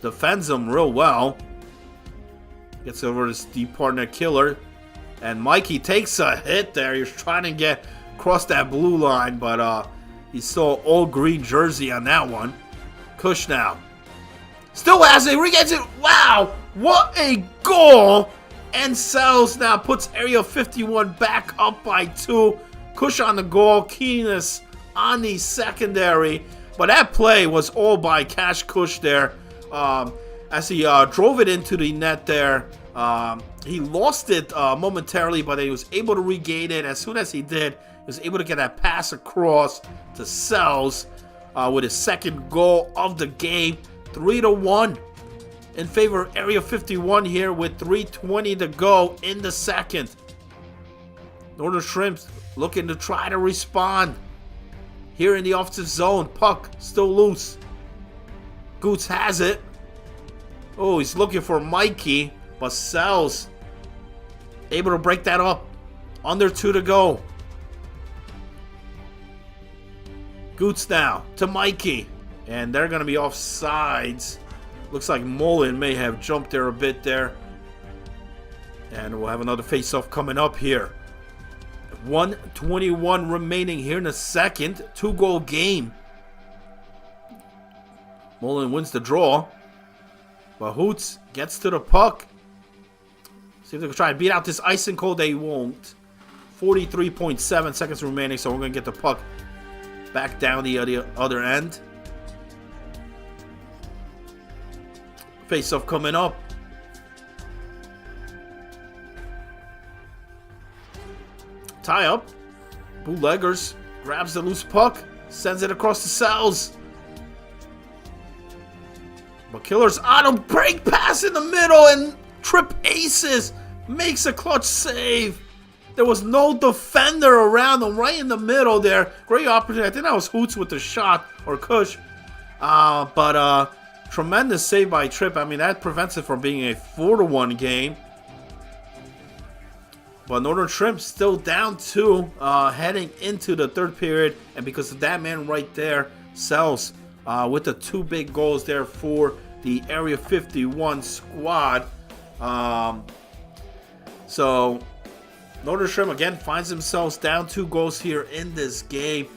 defends him real well. Gets over his deep partner Killer. And Mikey takes a hit there. He's trying to get across that blue line, but he saw all green jersey on that one. Kush now. Still has it. Regets it. Wow. What a goal. And Sells now puts Area 51 back up by 2. Kush on the goal. Keenis on the secondary. But that play was all by Cash Kush there. As he drove it into the net there. He lost it momentarily, but he was able to regain it. As soon as he did, he was able to get that pass across to Sells with his second goal of the game. 3-1 in favor of Area 51 here with 3:20 to go in the second. Northern Shrimps looking to try to respond. Here in the offensive zone, puck still loose. Goots has it. Oh, he's looking for Mikey, but Sells able to break that up. Under 2 to go. Goots now to Mikey. And they're going to be offsides. Looks like Mullen may have jumped there a bit there. And we'll have another face-off coming up here. 1:21 remaining here in the second. 2-goal game. Mullen wins the draw. But Hoots gets to the puck. See if they can try and beat out this icing cold. They won't. 43.7 seconds remaining, so we're going to get the puck back down the other end. Face-off coming up. Tie up. Bootleggers grabs the loose puck. Sends it across the cells. But Killer's on a break pass in the middle and Trip aces. Makes a clutch save. There was no defender around him right in the middle there. Great opportunity. I think that was Hoots with the shot or Kush. But tremendous save by Trip. I mean, that prevents it from being a 4-1 game. But Northern Shrimp still down 2 heading into the third period. And because of that man right there, Sells with the 2 big goals there for the Area 51 squad. So Northern Shrimp again finds themselves down 2 goals here in this game.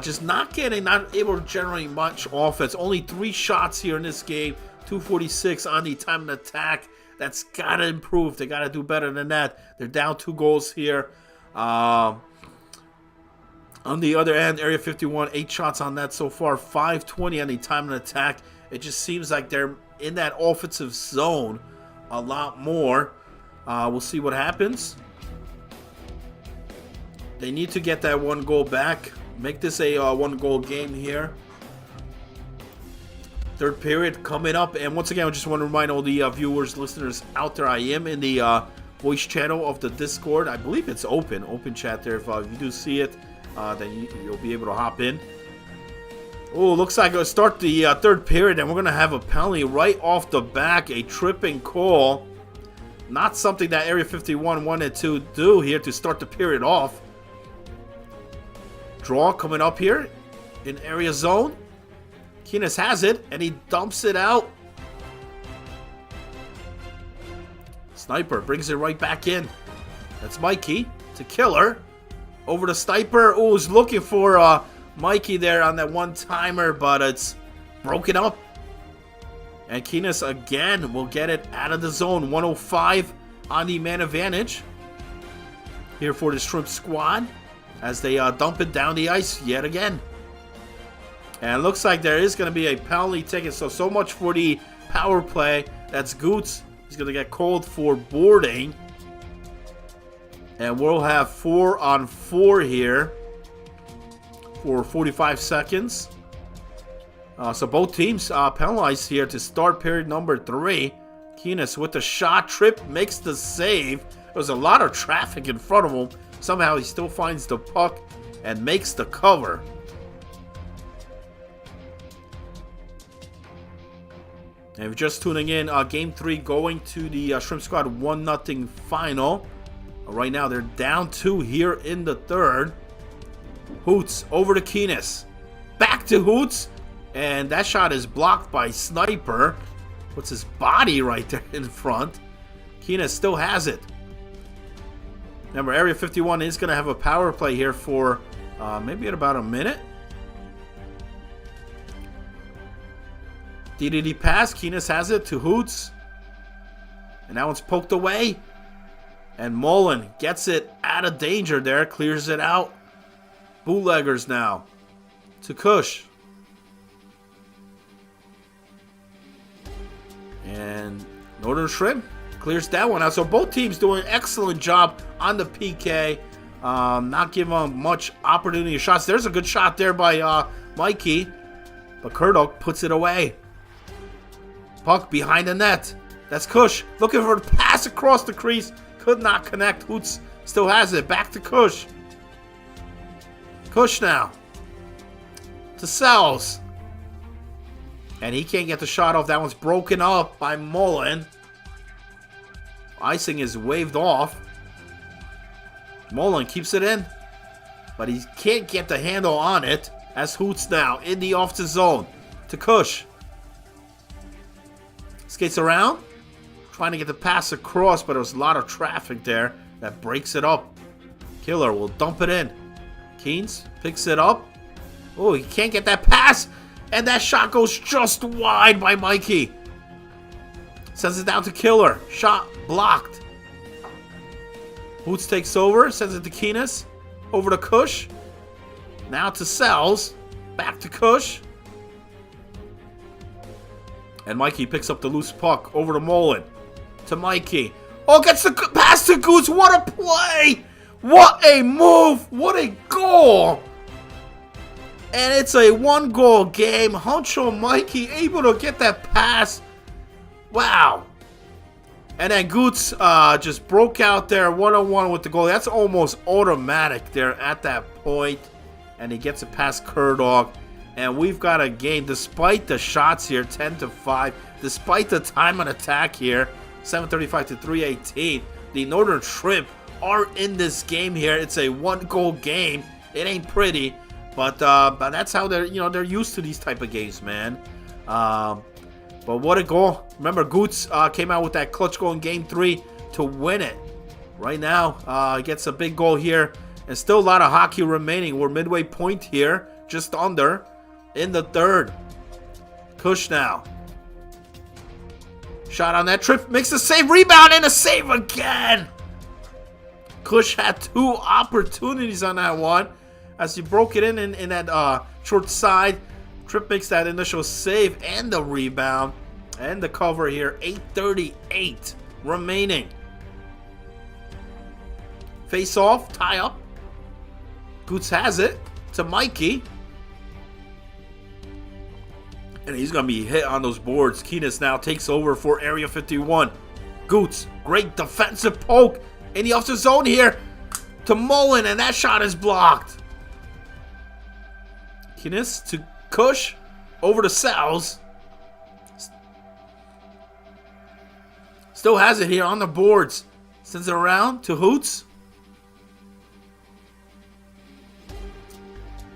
Just not able to generate much offense. Only 3 shots here in this game. 246 on the time of attack. That's got to improve. They got to do better than that. They're down 2 goals here. On the other end, Area 51, 8 shots on that so far. 520 on the time of attack. It just seems like they're in that offensive zone a lot more. We'll see what happens. They need to get that 1 goal back. Make this a 1-goal game here. Third period coming up. And once again, I just want to remind all the viewers, listeners out there, I am in the voice channel of the Discord. I believe it's open chat there. If you do see it, then you'll be able to hop in. Oh, looks like it'll start the third period, and we're going to have a penalty right off the back. A tripping call. Not something that Area 51 wanted to do here to start the period off. Draw coming up here in area zone. Keenis has it, and he dumps it out. Sniper brings it right back in. That's Mikey to Killer. Over to Sniper. Oh, he's looking for Mikey there on that one-timer, but it's broken up. And Keenis again will get it out of the zone. 105 on the man advantage here for the Shrimp squad as they dump it down the ice yet again. And it looks like there is going to be a penalty taken. So much for the power play. That's Goots. He's going to get called for boarding. And we'll have 4-on-4 here for 45 seconds. So both teams penalized here to start period number 3. Keenis with the shot. Trip makes the save. There's a lot of traffic in front of him. Somehow he still finds the puck and makes the cover. And if you're just tuning in, Game 3 going to the Shrimp Squad 1-0 final. Right now they're down 2 here in the third. Hoots over to Keenis. Back to Hoots. And that shot is blocked by Sniper. Puts his body right there in front. Keenis still has it. Remember, Area 51 is going to have a power play here for maybe at about a minute. DDD pass. Keenis has it to Hoots. And that one's poked away. And Mullen gets it out of danger there. Clears it out. Bootleggers now to Kush. And Northern Shrimp clears that one out. So both teams doing an excellent job on the PK. Not giving them much opportunity shots. There's a good shot there by Mikey. But Kurdok puts it away. Puck behind the net. That's Kush looking for the pass across the crease. Could not connect. Hoots still has it. Back to Kush. Kush now. To Sells. And he can't get the shot off. That one's broken up by Mullen. Icing is waved off. Mullen keeps it in. But he can't get the handle on it. As Hoots now in the offensive zone. To Kush. Skates around. Trying to get the pass across. But there's a lot of traffic there. That breaks it up. Killer will dump it in. Keynes picks it up. Oh, he can't get that pass. And that shot goes just wide by Mikey. Sends it down to Killer. Shot blocked. Hoots takes over. Sends it to Keenis. Over to Kush. Now to Sells. Back to Kush. And Mikey picks up the loose puck. Over to Mullen. To Mikey. Oh, gets the pass to Goots. What a play. What a move. What a goal. And it's a 1-goal game. Huncho Mikey able to get that pass. Wow. And then Goots just broke out there one-on-one with the goal. That's almost automatic there at that point. And he gets it past Kerdog. And we've got a game, despite the shots here, 10-5. Despite the time on attack here, 7:35 to 3:18. The Northern Shrimp are in this game here. It's a 1-goal game. It ain't pretty. But that's how they're used to these type of games, man. But what a goal. Remember, Goots came out with that clutch goal in Game 3 to win it. Right now, he gets a big goal here. And still a lot of hockey remaining. We're midway point here, just under, in the third. Kush now. Shot on that trip, makes a save, rebound, and a save again. Kush had 2 opportunities on that one. As he broke it in that short side. Tripp makes that initial save and the rebound. And the cover here. 8:38 remaining. Face off. Tie up. Goots has it to Mikey. And he's going to be hit on those boards. Keenis now takes over for Area 51. Goots. Great defensive poke in the offensive zone here to Mullen. And that shot is blocked. Keenis to Kush, over to Sal's. Still has it here on the boards. Sends it around to Hoots.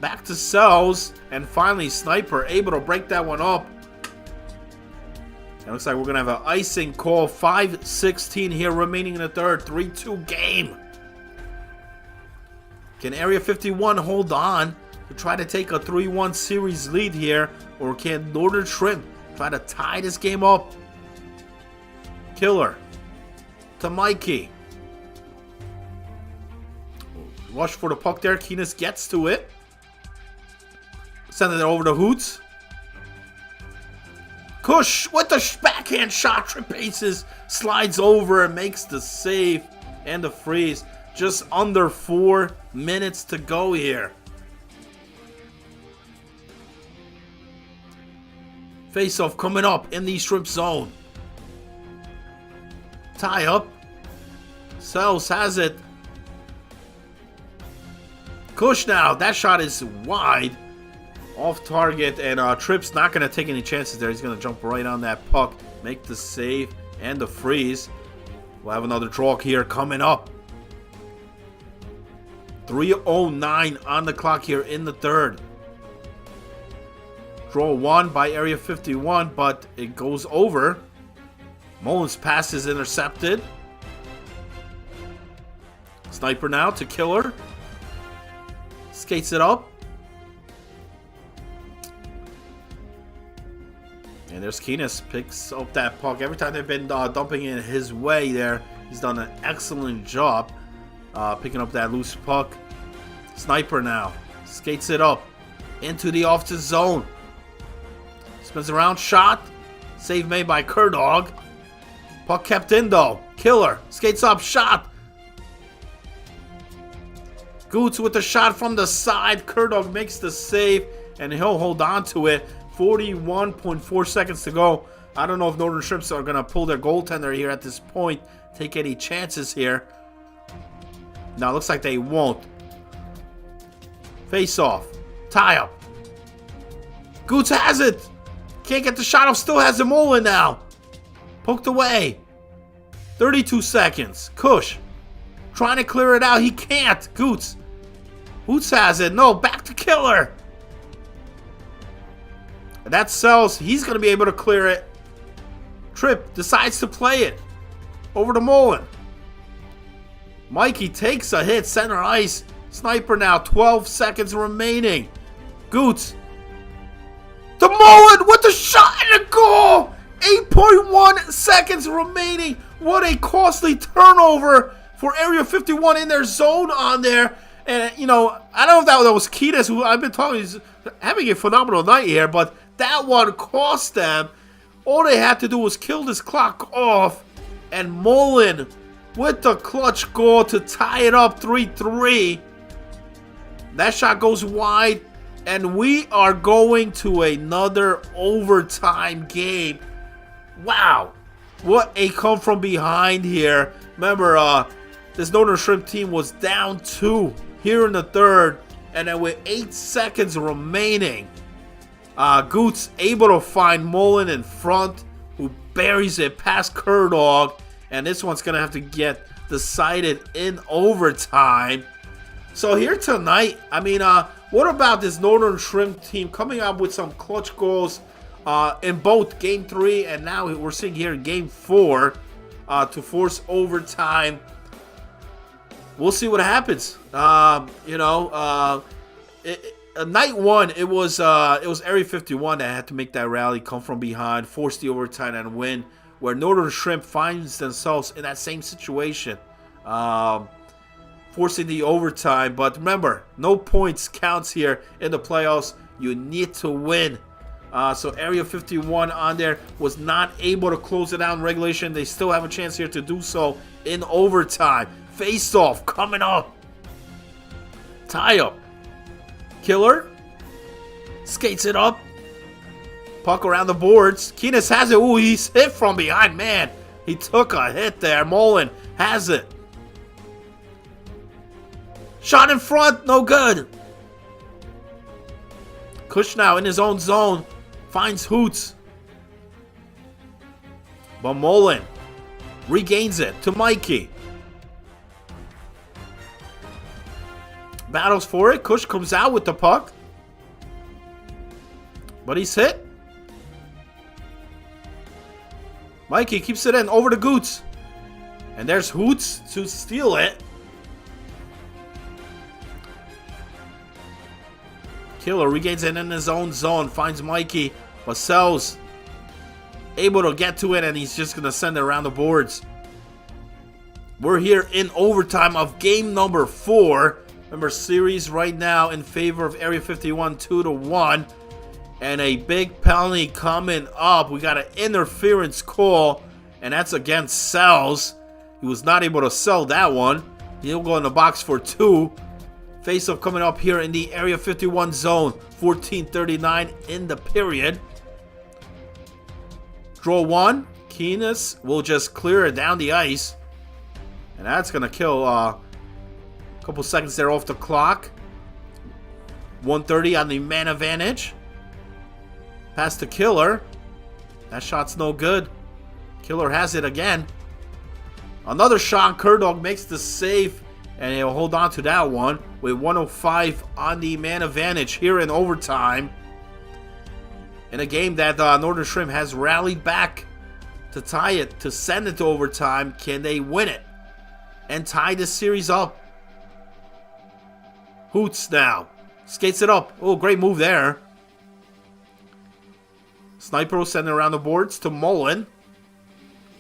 Back to Sal's. And finally, Sniper able to break that one up. It looks like we're going to have an icing call. 5:16 here remaining in the third. 3-2 game. Can Area 51 hold on to try to take a 3-1 series lead here, or can Northern Shrimp try to tie this game up? Killer to Mikey. Rush for the puck there. Keenis gets to it. Sending it over to Hoots. Kush with the backhand shot. Trip aces. Slides over and makes the save and the freeze. Just under 4 minutes to go here. Face-off coming up in the Shrimp zone. Tie up. Sells has it. Kush now. That shot is wide. Off target. And Tripp's not going to take any chances there. He's going to jump right on that puck. Make the save and the freeze. We'll have another draw here coming up. 3:09 on the clock here in the third. Draw 1 by Area 51, but it goes over. Mullen's pass is intercepted. Sniper now to Killer. Skates it up. And there's Keenis. Picks up that puck. Every time they've been dumping it his way there, he's done an excellent job picking up that loose puck. Sniper now. Skates it up into the offensive zone. Spins around, shot. Save made by Kerdog. Puck kept in though. Killer skates up, shot. Goots with the shot from the side. Kerdog makes the save, and he'll hold on to it. 41.4 seconds to go. I don't know if Northern Shrimps are going to pull their goaltender here at this point. Take any chances here. Now, it looks like they won't. Face off. Tie up. Goots has it. Can't get the shot off. Still has the Mullen now. Poked away. 32 seconds. Kush trying to clear it out. He can't. Goots. Goots has it. No, back to Killer. That Sells. He's going to be able to clear it. Tripp decides to play it. Over to Mullen. Mikey takes a hit, center ice. Sniper now, 12 seconds remaining. Goots. The Mullen with the shot and the goal. 8.1 seconds remaining. What a costly turnover for Area 51 in their zone on there. And, you know, I don't know if that was Kiedis, who I've been talking, he's having a phenomenal night here, but that one cost them. All they had to do was kill this clock off. And Mullen with the clutch goal to tie it up 3-3. That shot goes wide. And we are going to another overtime game. Wow. What a come from behind here. Remember, this Northern Shrimp team was down 2 here in the third. And then with 8 seconds remaining, Goots able to find Mullen in front, who buries it past Kerdog. And this one's going to have to get decided in overtime. So here tonight, I mean, what about this Northern Shrimp team coming up with some clutch goals in both Game 3 and now we're seeing here in Game 4 to force overtime? We'll see what happens. Night 1, it was Area 51 that had to make that rally, come from behind, force the overtime and win, where Northern Shrimp finds themselves in that same situation. Forcing the overtime, but remember, no points counts here in the playoffs. You need to win. So Area 51 on there was not able to close it out in regulation. They still have a chance here to do so in overtime. Face-off coming up. Tie-up. Killer skates it up. Puck around the boards. Keenis has it. Ooh, he's hit from behind. Man, he took a hit there. Mullen has it. Shot in front, no good. Kushnow in his own zone finds Hoots. But Mullen regains it to Mikey. Battles for it. Kush comes out with the puck. But he's hit. Mikey keeps it in over to Goots. And there's Hoots to steal it. Killer regains it in his own zone, finds Mikey, but Sells able to get to it, and he's just going to send it around the boards. We're here in overtime of game number 4. Remember, series right now in favor of Area 51, 2-1. And a big penalty coming up. We got an interference call, and that's against Sells. He was not able to sell that one. He'll go in the box for 2. Face-off coming up here in the Area 51 zone. 14:39 in the period. Draw 1. Keenis will just clear it down the ice. And that's going to kill a couple seconds there off the clock. 1:30 on the man advantage. Pass to Killer. That shot's no good. Killer has it again. Another shot. Kerdog makes the save. And he'll hold on to that one with 1:05 on the man advantage here in overtime. In a game that Northern Shrimp has rallied back to tie it, to send it to overtime. Can they win it and tie this series up? Hoots now. Skates it up. Oh, great move there. Sniper will send it around the boards to Mullen.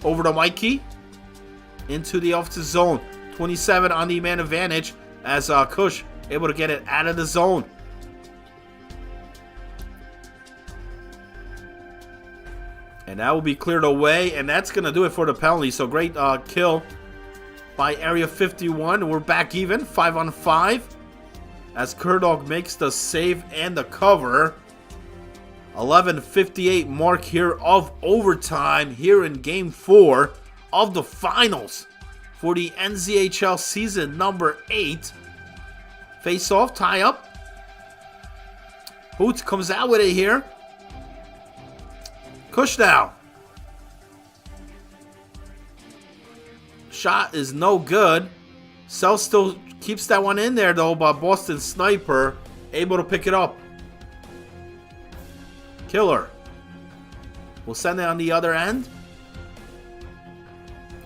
Over to Mikey. Into the offensive zone. 27 on the man advantage as Kush able to get it out of the zone. And that will be cleared away, and that's going to do it for the penalty. So great kill by Area 51. We're back even, 5-on-5, as Kerdog makes the save and the cover. 11:58 mark here of overtime here in Game 4 of the finals for the NZHL season number 8. Face-off, tie-up. Hoots comes out with it here. Kushnow. Shot is no good. Cell still keeps that one in there though, but Boston Sniper able to pick it up. Killer will send it on the other end.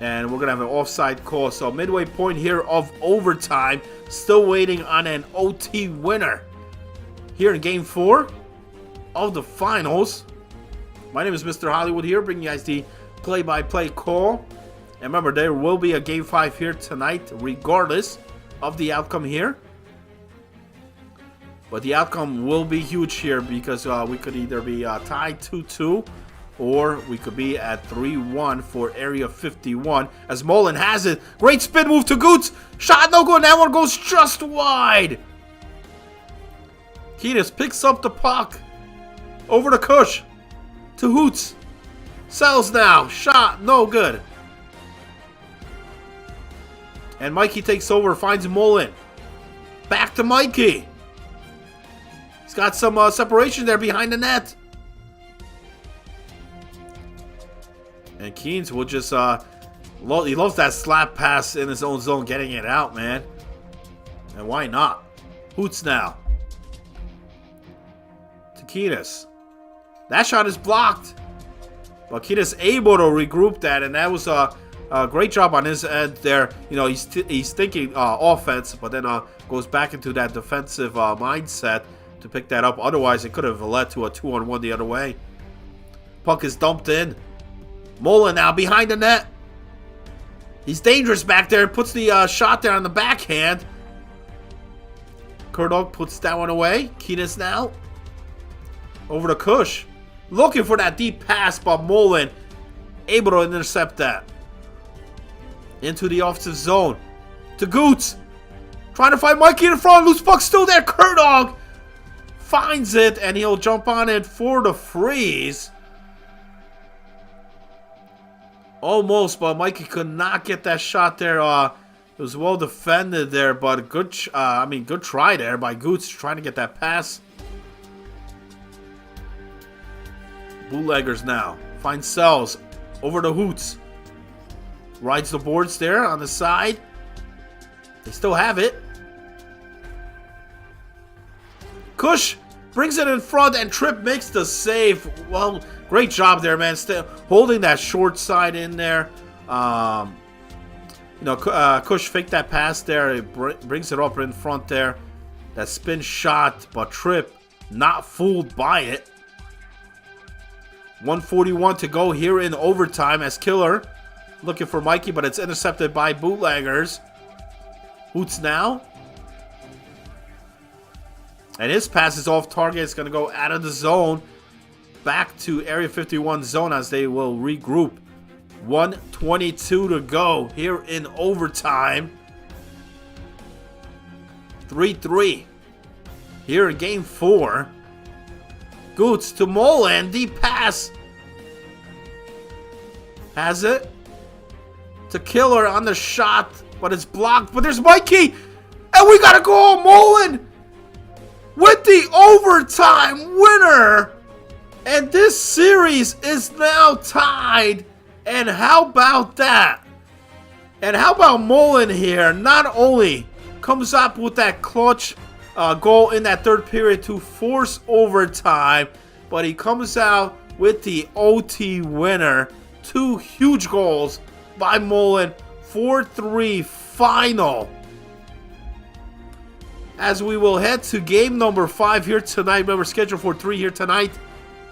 And we're going to have an offside call. So midway point here of overtime. Still waiting on an OT winner. Here in Game 4 of the finals. My name is Mr. Hollywood here, bringing you guys the play-by-play call. And remember, there will be a Game 5 here tonight, regardless of the outcome here. But the outcome will be huge here because we could either be tied 2-2 or we could be at 3-1 for Area 51. As Mullen has it. Great spin move to Goots. Shot no good. And that one goes just wide. Keenis picks up the puck. Over to Kush. To Hoots. Sells now. Shot no good. And Mikey takes over. Finds Mullen. Back to Mikey. He's got some separation there behind the net. And Keens will just, he loves that slap pass in his own zone, getting it out, man. And why not? Hoots now. To Keenis. That shot is blocked. But Keenis able to regroup that, and that was a great job on his end there. You know, he's thinking offense, but then goes back into that defensive mindset to pick that up. Otherwise, it could have led to a 2-on-1 the other way. Puck is dumped in. Mullen now behind the net. He's dangerous back there. Puts the shot there on the backhand. Kurdog puts that one away. Keenis now. Over to Kush. Looking for that deep pass, but Mullen able to intercept that. Into the offensive zone. To Goots. Trying to find Mikey in front. Loose puck still there. Kurdog finds it, and he'll jump on it for the freeze. Almost, but Mikey could not get that shot there. It was well defended there, but good try there by Goots trying to get that pass. Bootleggers now. Finds Sells. Over to Hoots. Rides the boards there on the side. They still have it. Kush brings it in front, and Tripp makes the save. Well, great job there, man. Still holding that short side in there. Kush faked that pass there. It brings it up in front there. That spin shot, but Tripp not fooled by it. 1:41 to go here in overtime as Killer looking for Mikey, but it's intercepted by Bootleggers. Hoots now. And his pass is off target. It's going to go out of the zone. Back to Area 51 zone as they will regroup. 1:22 to go here in overtime. 3-3 here in Game 4. Goots to Mullen. Deep pass. Has it. To Killer on the shot. But it's blocked. But there's Mikey. And we got a goal. Mullen with the overtime winner. And this series is now tied. And how about that? And how about Mullen here? Not only comes up with that clutch goal in that third period to force overtime, but he comes out with the OT winner. 2 huge goals by Mullen. 4-3 final. As we will head to game number 5 here tonight. Remember, scheduled for 3 here tonight.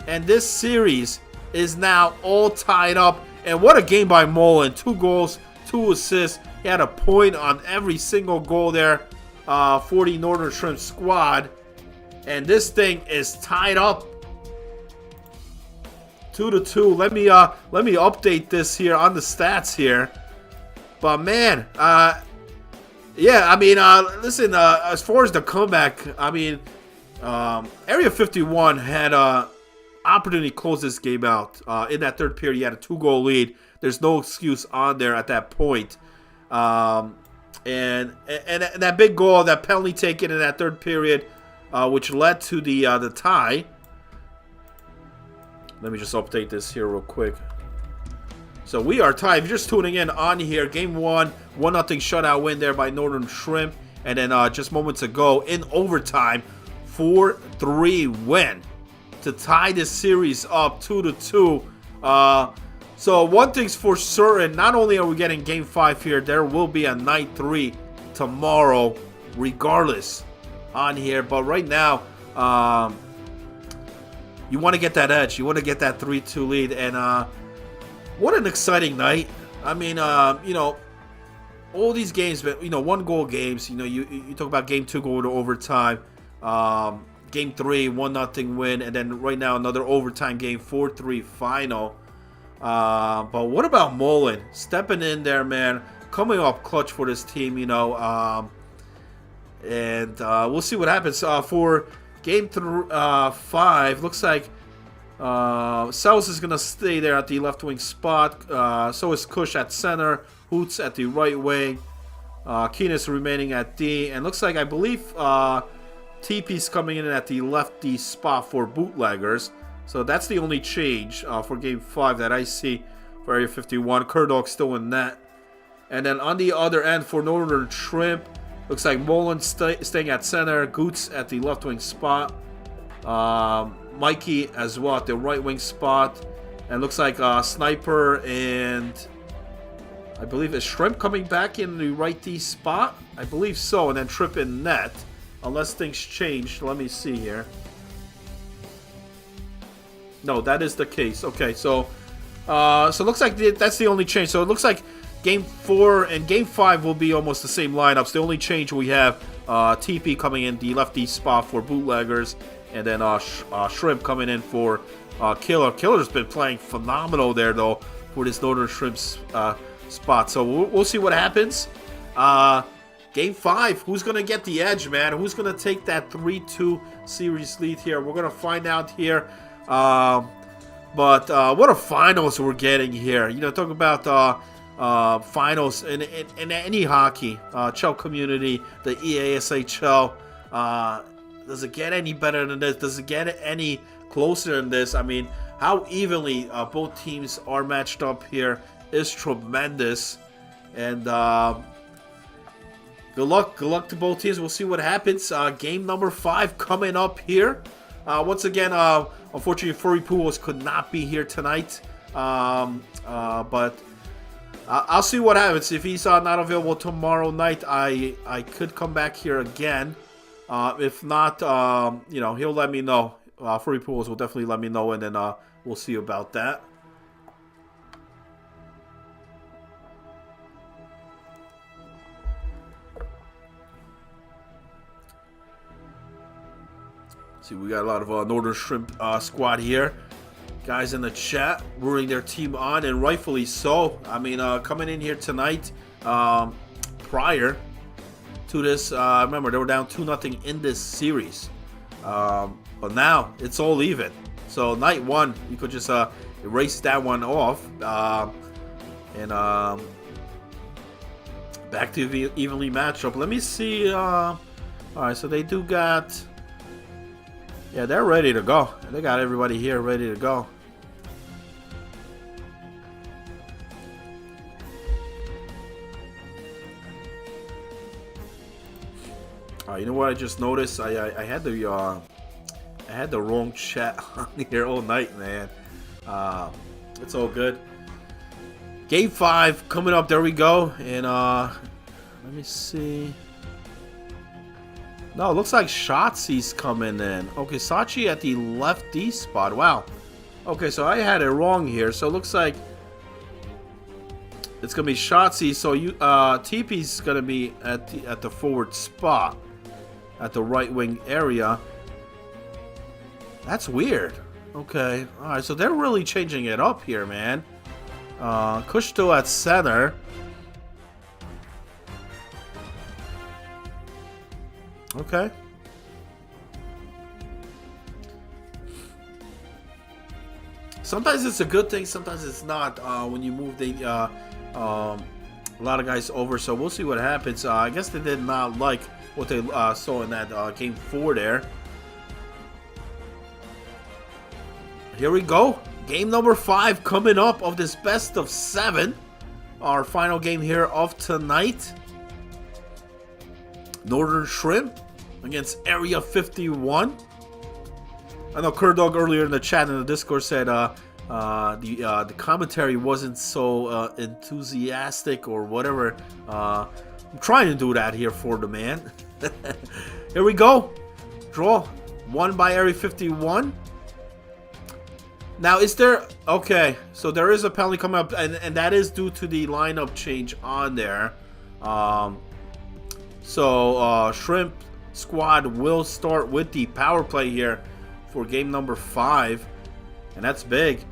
And this series is now all tied up. And what a game by Mullen. 2 goals, 2 assists. He had a point on every single goal there for the Northern Shrimp squad. And this thing is tied up 2-2. Let me update this here on the stats here. But man, listen, as far as the comeback, Area 51 had opportunity to close this game out. In that third period, he had a 2-goal lead. There's no excuse on there at that point. And that big goal, that penalty taken in that third period, which led to the tie. Let me just update this here real quick. So we are tied. If you're just tuning in on here, game 1, 1-0 shutout win there by Northern Shrimp. And then just moments ago in overtime, 4-3 win to tie this series up 2-2. So one thing's for certain, not only are we getting Game 5 here, there will be a Night 3 tomorrow, regardless, on here. But right now, you want to get that edge. You want to get that 3-2 lead. And what an exciting night. I mean, you know, all these games, you know, 1-goal games. You know, you talk about Game 2 going to overtime. Game 3, 1-0 win. And then right now, another overtime game, 4-3 final. But what about Mullen stepping in there, man, coming up clutch for this team, you know, and we'll see what happens for Game 5. Looks like Sells is gonna stay there at the left wing spot. So is Kush at center, Hoots at the right wing, Keenis remaining at D, and looks like, I believe, TP's coming in at the left D spot for Bootleggers. So that's the only change for Game 5 that I see for Area 51. Kurdog still in net. And then on the other end for Northern Shrimp, looks like Mullen staying at center, Goots at the left wing spot, Mikey as well at the right wing spot, and looks like Sniper and I believe is Shrimp coming back in the right D spot? I believe so, and then Trip in net, unless things change. Let me see here. No, that is the case. Okay, so so looks like that's the only change. So it looks like Game 4 and Game 5 will be almost the same lineups. The only change we have, TP coming in the lefty spot for Bootleggers, and then Shrimp coming in for Killer. Killer's been playing phenomenal there, though, for this Northern Shrimp spot. So we'll see what happens. Game 5, who's going to get the edge, man? Who's going to take that 3-2 series lead here? We're going to find out here. But what a finals we're getting here. You know, talk about finals in any hockey, CHL community, the EASHL. Does it get any better than this? Does it get any closer than this? I mean, how evenly both teams are matched up here is tremendous. And good luck to both teams. We'll see what happens. Game number 5 coming up here. Once again, unfortunately, Furry Pools could not be here tonight. But I'll see what happens. If he's not available tomorrow night, I could come back here again. If not, you know, he'll let me know. Furry Pools will definitely let me know, and then we'll see about that. See, we got a lot of Northern Shrimp squad here. Guys in the chat rooting their team on, and rightfully so. I mean, coming in here tonight, prior to this, remember, they were down 2-0 in this series. But now, it's all even. So, night 1, you could just erase that one off. And back to evenly matchup. Let me see. Alright, so they do got... Yeah, they're ready to go. They got everybody here ready to go. You know what I just noticed? I had the wrong chat on here all night, man. It's all good. Game 5 coming up. There we go. And let me see. No, it looks like Shotzi's coming in. Okay, Sachi at the left D spot. Wow. Okay, so I had it wrong here. So it looks like it's gonna be Shotzi. So you TP's gonna be at the forward spot, at the right wing area. That's weird. Okay, all right. So they're really changing it up here, man. Kushto at center. Okay. Sometimes it's a good thing, sometimes it's not. When you move the a lot of guys over, so we'll see what happens. I guess they did not like what they saw in that game 4 there. Here we go. Game number 5 coming up of this best of 7. Our final game here of tonight. Northern Shrimp against Area 51. I know Kurdog earlier in the chat in the Discord said the commentary wasn't so enthusiastic or whatever. I'm trying to do that here for the man. Here we go. Draw. Won by Area 51. Now, is there... Okay, so there is a penalty coming up, and that is due to the lineup change on there. Shrimp Squad will start with the power play here for game number 5. And that's big.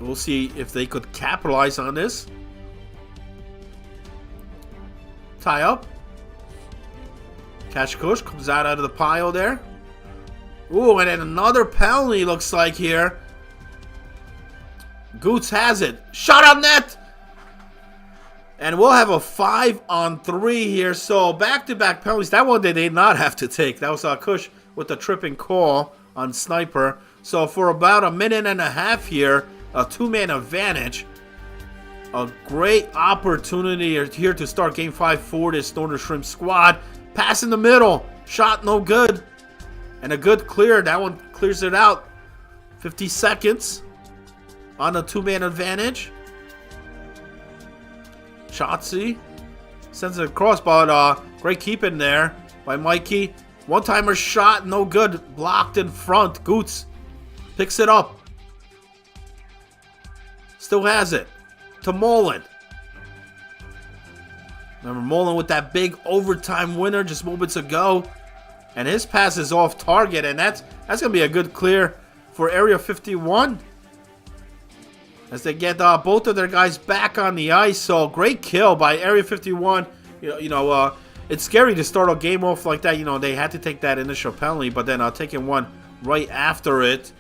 We'll see if they could capitalize on this. Tie up. Cash Kush comes out of the pile there. Ooh, and then another penalty looks like here. Goots has it. Shot on net! And we'll have a 5-on-3 here. So back-to-back penalties. That one they did not have to take. That was Kush with the tripping call on Sniper. So for about a minute and a half here, a 2-man advantage. A great opportunity here to start game 5 for this Northern Shrimp squad. Pass in the middle. Shot no good. And a good clear. That one clears it out. 50 seconds on a 2-man advantage. Shotzi sends it across, but great keeping there by Mikey. One-timer shot, no good. Blocked in front. Goots picks it up. Still has it. To Mullen. Remember Mullen with that big overtime winner just moments ago. And his pass is off target, and that's going to be a good clear for Area 51. As they get both of their guys back on the ice. So great kill by Area 51. It's scary to start a game off like that. They had to take that initial penalty, but then taking one right after it.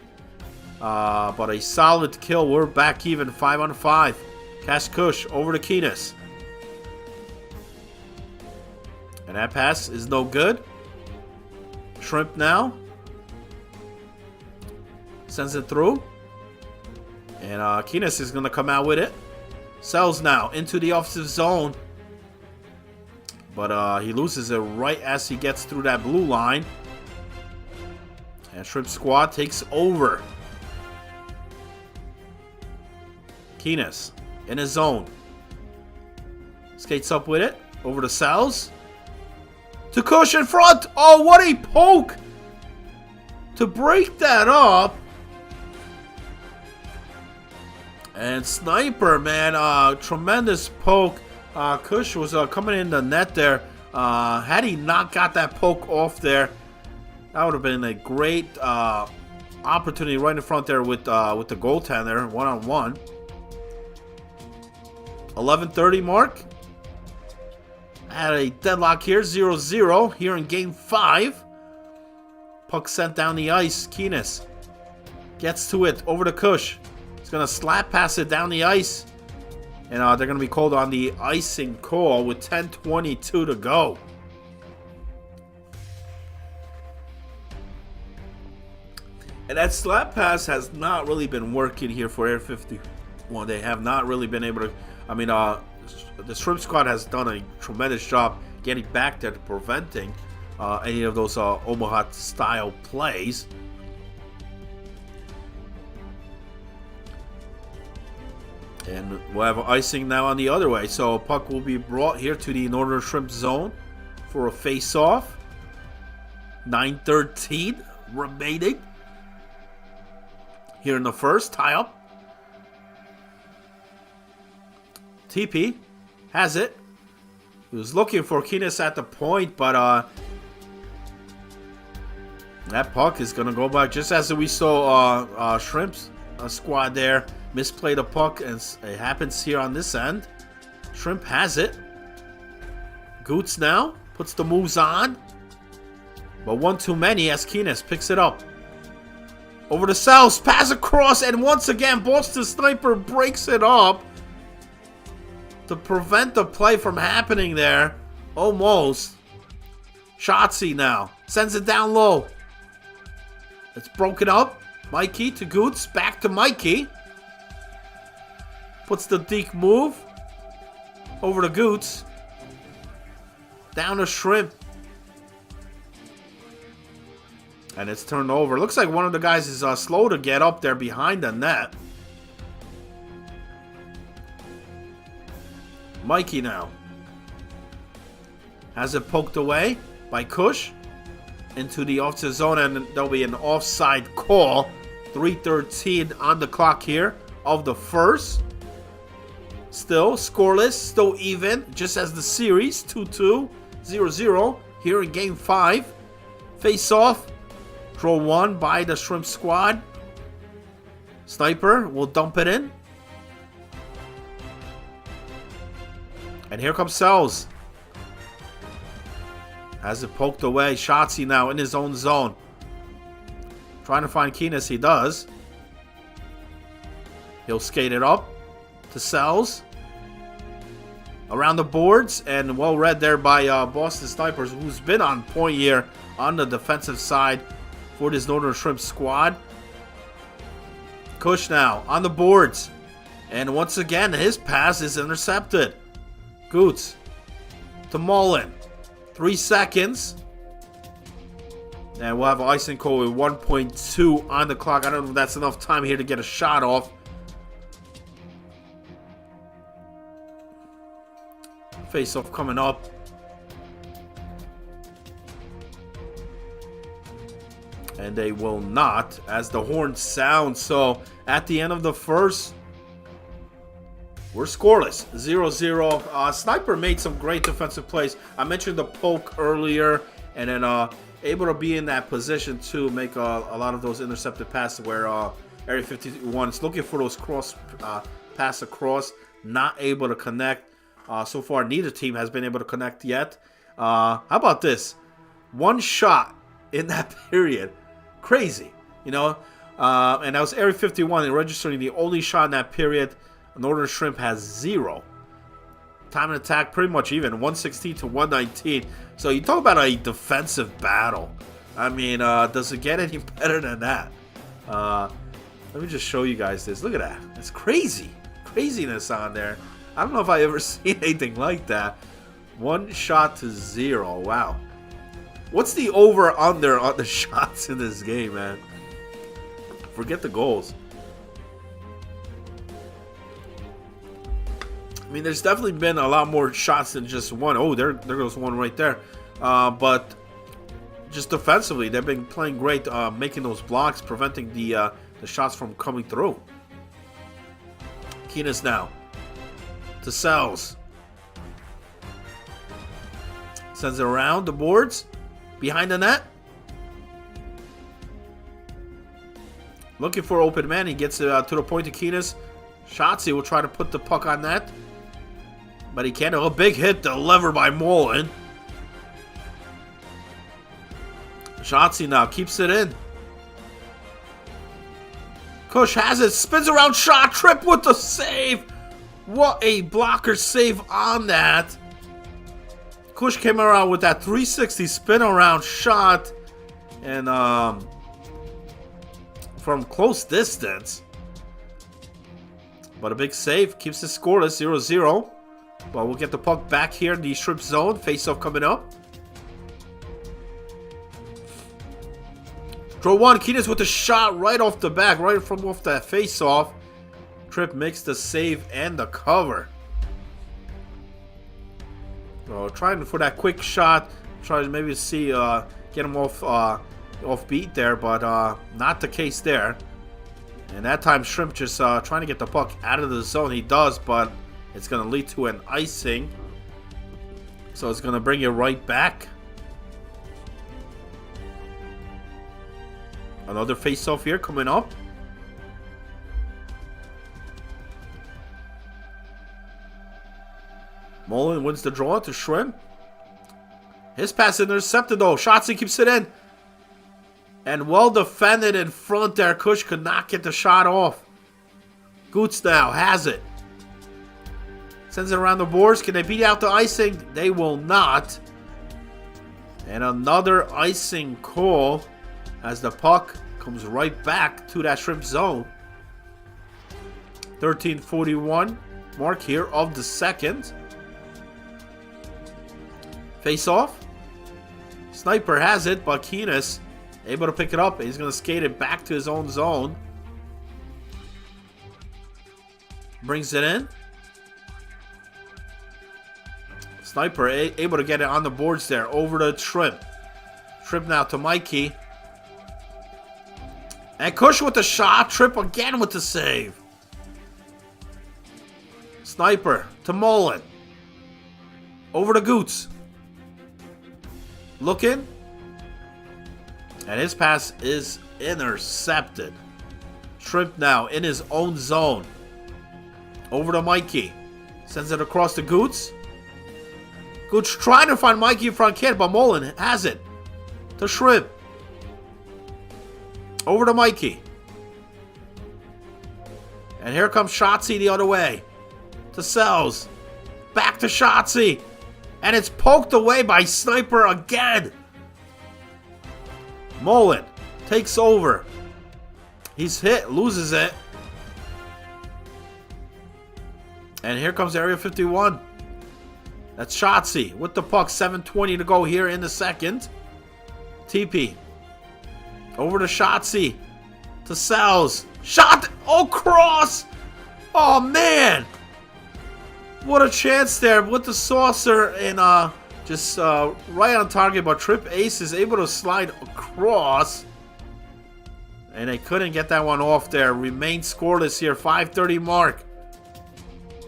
But a solid kill. We're back even 5-on-5. Cash Kush over to Keenis. And that pass is no good. Shrimp now. Sends it through. And Keenis is going to come out with it. Sells now into the offensive zone. But he loses it right as he gets through that blue line. And Shrimp Squad takes over. Keenis in his zone. Skates up with it. Over to Sells. To Kush in front. Oh, what a poke. To break that up. And Sniper, man. Tremendous poke. Kush was coming in the net there. Had he not got that poke off there, that would have been a great opportunity right in front there with the goaltender, one-on-one. 11:30 mark. At a deadlock here, 0-0 here in game 5. Puck sent down the ice. Keenis gets to it over to Kush. He's going to slap pass it down the ice. And they're going to be called on the icing call with 10:22 to go. And that slap pass has not really been working here for Air 51. They have not really been able to... the Shrimp Squad has done a tremendous job getting back there to preventing any of those Omaha-style plays. And we'll have icing now on the other way. So puck will be brought here to the Northern Shrimp zone for a face-off. 9:13 remaining here in the first. Tie up. TP has it. He was looking for Keenis at the point, but that puck is going to go by just as we saw Shrimp's squad there misplay the puck, and it happens here on this end. Shrimp has it. Goots now puts the moves on, but one too many as Keenis picks it up. Over to Sells, pass across, and once again Boston Sniper breaks it up to prevent the play from happening there. Almost. Shotzi now sends it down low. It's broken up. Mikey to Goots, back to Mikey. Puts the deke move over to Goots. Down to Shrimp. And it's turned over. Looks like one of the guys is slow to get up there behind the net. Mikey now. Has it poked away by Kush. Into the offside zone, and there'll be an offside call. 3:13 on the clock here of the first. Still scoreless, still even, just as the series. 2-2, 0-0 here in Game 5. Face off. Draw one by the Shrimp squad. Sniper will dump it in. And here comes Sells. Has it poked away. Shotzi now in his own zone. Trying to find Keenest. He does. He'll skate it up to Sells. Around the boards. And well read there by Boston Snipers, who's been on point here on the defensive side for this Northern Shrimp squad. Kush now on the boards. And once again, his pass is intercepted. Goots to Mullen. 3 seconds. And we'll have icing call with 1.2 on the clock. I don't know if that's enough time here to get a shot off. Face off coming up. And they will not, as the horn sounds. So at the end of the first, we're scoreless. 0-0. Sniper made some great defensive plays. I mentioned the poke earlier, and then able to be in that position to make a lot of those intercepted passes where Area 51 is looking for those cross pass across, not able to connect. So far, neither team has been able to connect yet. How about this? One shot in that period. Crazy, you know? And that was Area 51 registering the only shot in that period. Northern Shrimp has 0. Time and attack pretty much even, 116 to 119. So you talk about a defensive battle. I mean, does it get any better than that? Let me just show you guys this. Look at that. It's crazy. Craziness on there. I don't know if I ever seen anything like that. 1 shot to 0. Wow. What's the over-under on the shots in this game, man? Forget the goals. I mean, there's definitely been a lot more shots than just one. Oh, there goes one right there. But just defensively, they've been playing great, making those blocks, preventing the shots from coming through. Keenest now to Sells. Sends it around the boards, behind the net. Looking for open man. He gets it to the point to Keenest. Shotzi will try to put the puck on net. But he can't. A big hit delivered by Mullen. Shotzi now keeps it in. Kush has it. Spins around shot. Trip with the save. What a blocker save on that. Kush came around with that 360 spin around shot. And from close distance. But a big save. Keeps it scoreless. 0-0. But we'll get the puck back here in the Shrimp zone. Face-off coming up. Draw one. Keenest with the shot right off the back. Right from off that face-off. Tripp makes the save and the cover. So trying for that quick shot. Trying to maybe see get him off beat there. But not the case there. And that time Shrimp just trying to get the puck out of the zone. He does, but it's going to lead to an icing. So it's going to bring you right back. Another face-off here coming up. Mullen wins the draw to Shrimp. His pass intercepted though. Shotzi keeps it in. And well defended in front there. Kush could not get the shot off. Goots now has it. Sends it around the boards. Can they beat out the icing? They will not. And another icing call as the puck comes right back to that Shrimp zone. 13:41 mark here of the second. Face off. Sniper has it, but Keenest able to pick it up. He's going to skate it back to his own zone. Brings it in. Sniper able to get it on the boards there. Over to Shrimp. Shrimp now to Mikey. And Kush with the shot. Trip again with the save. Sniper to Mullen. Over to Goots. Looking. And his pass is intercepted. Shrimp now in his own zone. Over to Mikey. Sends it across to Goots. Goots trying to find Mikey in front kid, but Mullen has it. To Shrimp. Over to Mikey. And here comes Shotzi the other way. To Sells. Back to Shotzi. And it's poked away by Sniper again. Mullen takes over. He's hit, loses it. And here comes Area 51. That's Shotzi with the puck. 7:20 to go here in the second. TP. Over to Shotzi. To Sells. Shot! Oh, cross! Oh, man! What a chance there with the saucer and just right on target. But Trip Ace is able to slide across. And they couldn't get that one off there. Remain scoreless here. 5:30 mark.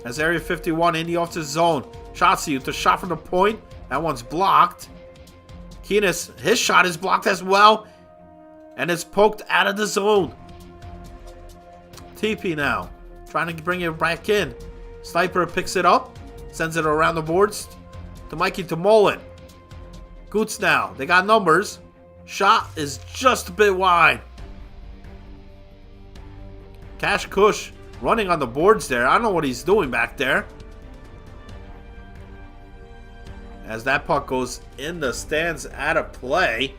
As Area 51 in the offensive zone. Shotzi with the shot from the point. That one's blocked. Keenis, his shot is blocked as well. And it's poked out of the zone. TP now. Trying to bring it back in. Sniper picks it up. Sends it around the boards. To Mikey to Mullen. Goots now. They got numbers. Shot is just a bit wide. Cash Kush running on the boards there. I don't know what he's doing back there. As that puck goes in the stands out of play.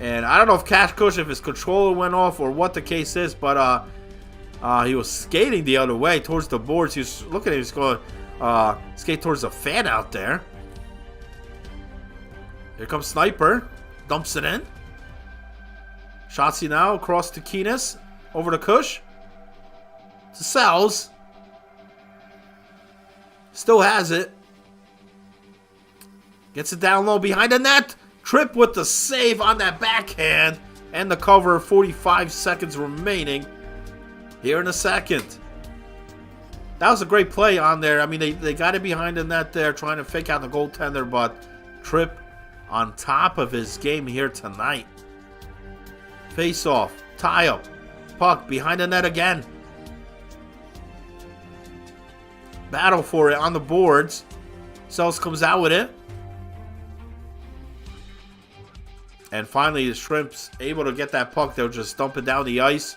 And I don't know if Cash Kush, if his controller went off or what the case is, but he was skating the other way towards the boards. He was looking at it, he was going skate towards the fan out there. Here comes Sniper. Dumps it in. Shotzi now across to Keenis. Over to Kush. To Sells. Still has it. Gets it down low behind the net. Trip with the save on that backhand. And the cover. 45 seconds remaining here in the second. That was a great play on there. I mean, they got it behind the net there, trying to fake out the goaltender, but Trip on top of his game here tonight. Face off. Tie up. Puck behind the net again. Battle for it on the boards. Sells comes out with it. And finally, the Shrimps able to get that puck. They'll just dump it down the ice.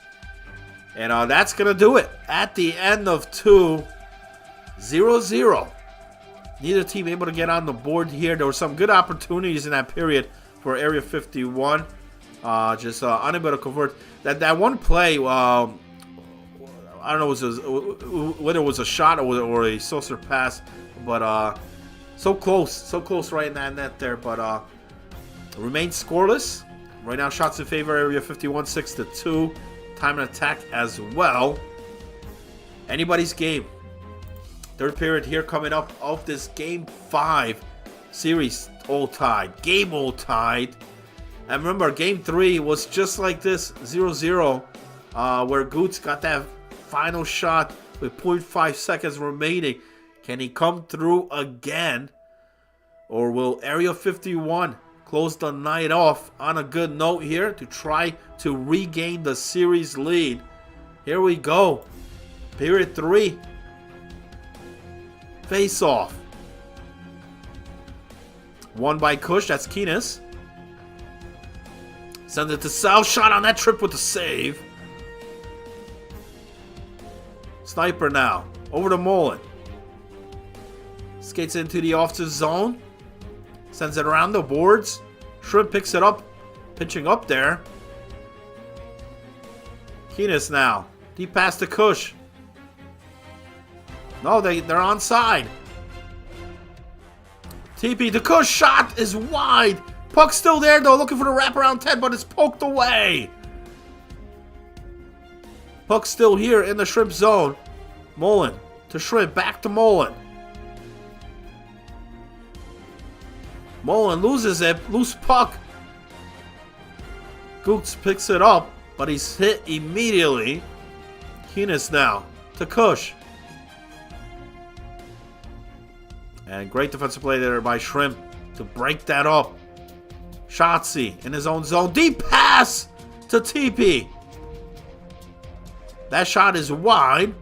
And that's going to do it. At the end of 2, 0-0. Neither team able to get on the board here. There were some good opportunities in that period for Area 51. Just unable to convert. That one play, I don't know whether it was a shot or a saucer pass. But so close right in that net there. But remains scoreless. Right now, shots in favor, Area 51, 6-2. Time and attack as well. Anybody's game. Third period here coming up of this Game 5 series all tied. Game all tied. And remember, Game 3 was just like this, 0-0, where Goots got that final shot with 0.5 seconds remaining. Can he come through again? Or will Area 51 close the night off on a good note here to try to regain the series lead? Here we go. Period 3. Face off. Won by Kush. That's Keenis. Sends it to South. Shot on that trip with the save. Sniper now. Over to Mullen. Skates into the offensive zone. Sends it around the boards. Shrimp picks it up. Pitching up there. Keenis now. Deep pass to Kush. No, they're onside. TP to Kush. Shot is wide. Puck's still there, though, looking for the wraparound 10, but it's poked away. Puck's still here in the Shrimp zone. Mullen to Shrimp, back to Mullen. Mullen loses it, loose puck. Goots picks it up, but he's hit immediately. Keenis now to Kush. And great defensive play there by Shrimp to break that up. Shotzi in his own zone. Deep pass to TP. That shot is wide.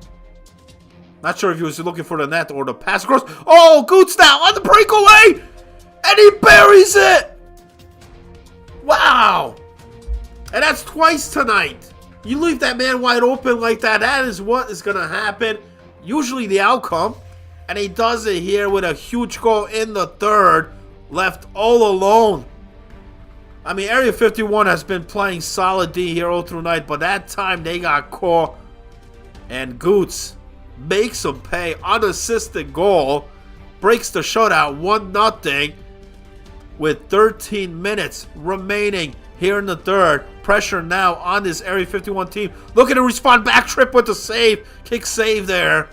Not sure if he was looking for the net or the pass across. Oh, Goots now on the breakaway. And he buries it. Wow. And that's twice tonight. You leave that man wide open like that. That is what is going to happen. Usually the outcome. And he does it here with a huge goal in the third. Left all alone. I mean, Area 51 has been playing solid D here all through night. But that time they got caught. And Goots makes him pay. Unassisted goal. Breaks the shutout 1-0. With 13 minutes remaining here in the third. Pressure now on this Area 51 team. Looking to respond back. Trip with the save. Kick save there.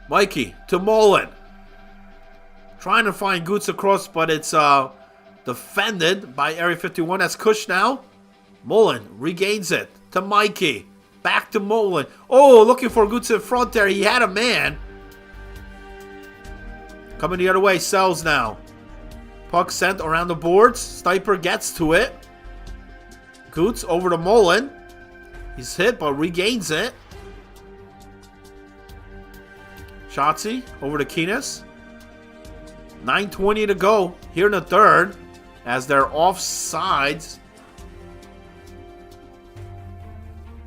Mikey to Mullen. Trying to find Goots across, but it's defended by Area 51. That's Kush now. Mullen regains it to Mikey. Back to Mullen. Oh, looking for Goots in front there. He had a man. Coming the other way. Sells now. Puck sent around the boards. Sniper gets to it. Goots over to Mullen. He's hit, but regains it. Shotzi over to Keenis. 9:20 to go here in the third as they're offsides.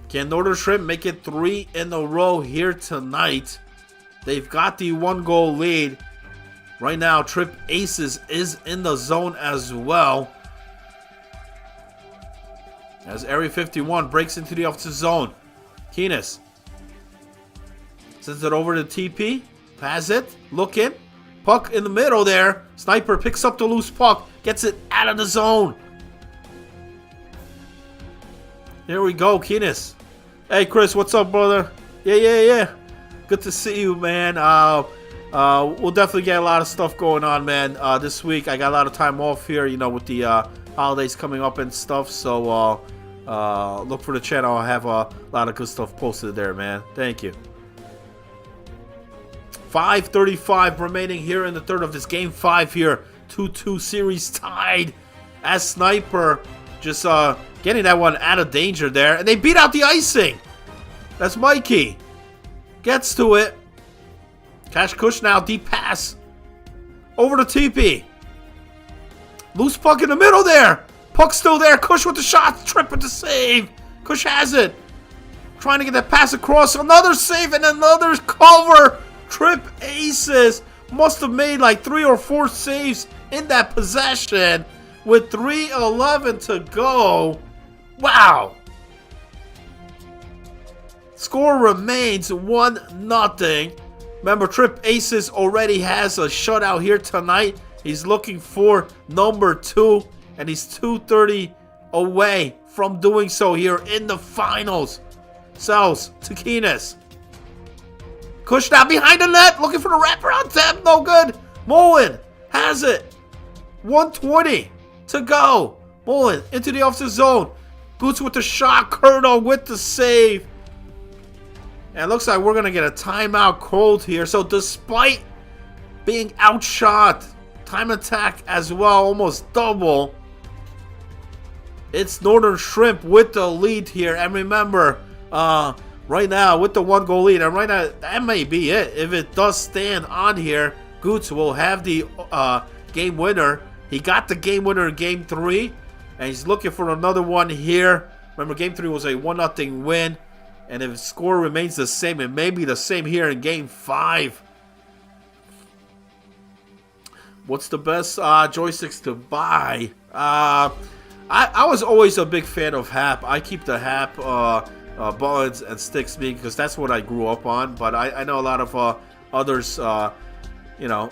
Can Northern Shrimp make it 3 in a row here tonight? They've got the 1-goal lead. Right now, Trip Aces is in the zone as well. As Area 51 breaks into the offensive zone. Keenis sends it over to TP. Pass it. Looking. Puck in the middle there. Sniper picks up the loose puck. Gets it out of the zone. Here we go, Keenis. Hey, Chris, what's up, brother? Yeah. Good to see you, man. We'll definitely get a lot of stuff going on, man. This week, I got a lot of time off here, you know, with the holidays coming up and stuff. So, look for the channel. I'll have a lot of good stuff posted there, man. Thank you. 5:35 remaining here in the third of this game 5 here. 2-2 series tied. As Sniper just getting that one out of danger there. And they beat out the icing. That's Mikey. Gets to it. Cash Kush now. Deep pass. Over to TP. Loose puck in the middle there. Puck still there. Kush with the shot. Trip with the save. Kush has it. Trying to get that pass across. Another save and another cover. Trip Aces must have made like 3 or 4 saves in that possession with 3:11 to go. Wow. Score remains 1-0. Remember, Trip Aces already has a shutout here tonight. He's looking for number 2, and he's 2:30 away from doing so here in the finals. Sells to Keenis. Kush now behind the net, looking for the wraparound tap. No good. Mullen has it. 1:20 to go. Mullen into the offensive zone. Goots with the shot. Curto with the save. And it looks like we're going to get a timeout called here. So despite being outshot, time attack as well, almost double. It's Northern Shrimp with the lead here. And remember, right now with the 1-goal lead, and right now that may be it. If it does stand on here, Goots will have the game winner. He got the game winner in game 3, and he's looking for another one here. Remember, game 3 was a 1-0 win, and if the score remains the same, it may be the same here in game 5. What's the best joysticks to buy? I was always a big fan of Hap. I keep the Hap buttons and sticks because that's what I grew up on. But I know a lot of others you know,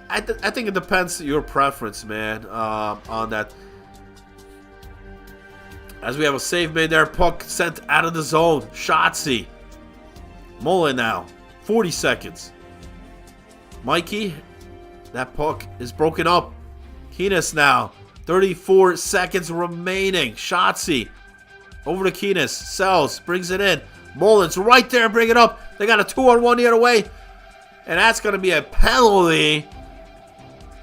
I think it depends your preference, man, on that. As we have a save made there, puck sent out of the zone. Shotzi. Mullen now, 40 seconds. Mikey, that puck is broken up. Keenis now, 34 seconds remaining. Shotzi, over to Keenis. Sells, brings it in. Mullen's right there, bring it up. They got a 2-on-1 the other way. And that's going to be a penalty.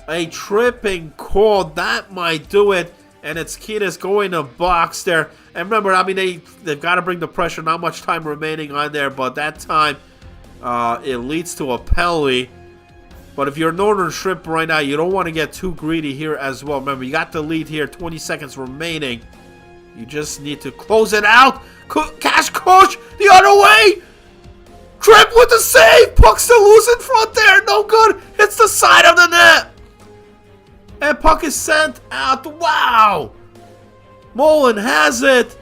A tripping call. That might do it. And it's Keenis going to box there. And remember, I mean, they've got to bring the pressure. Not much time remaining on there. But that time, it leads to a penalty. But if you're Northern Shrimp right now, you don't want to get too greedy here as well. Remember, you got the lead here. 20 seconds remaining. You just need to close it out. Cash Coach the other way. Trip with the save. Puck still loose in front there. No good. Hits the side of the net. And puck is sent out. Wow. Mullen has it.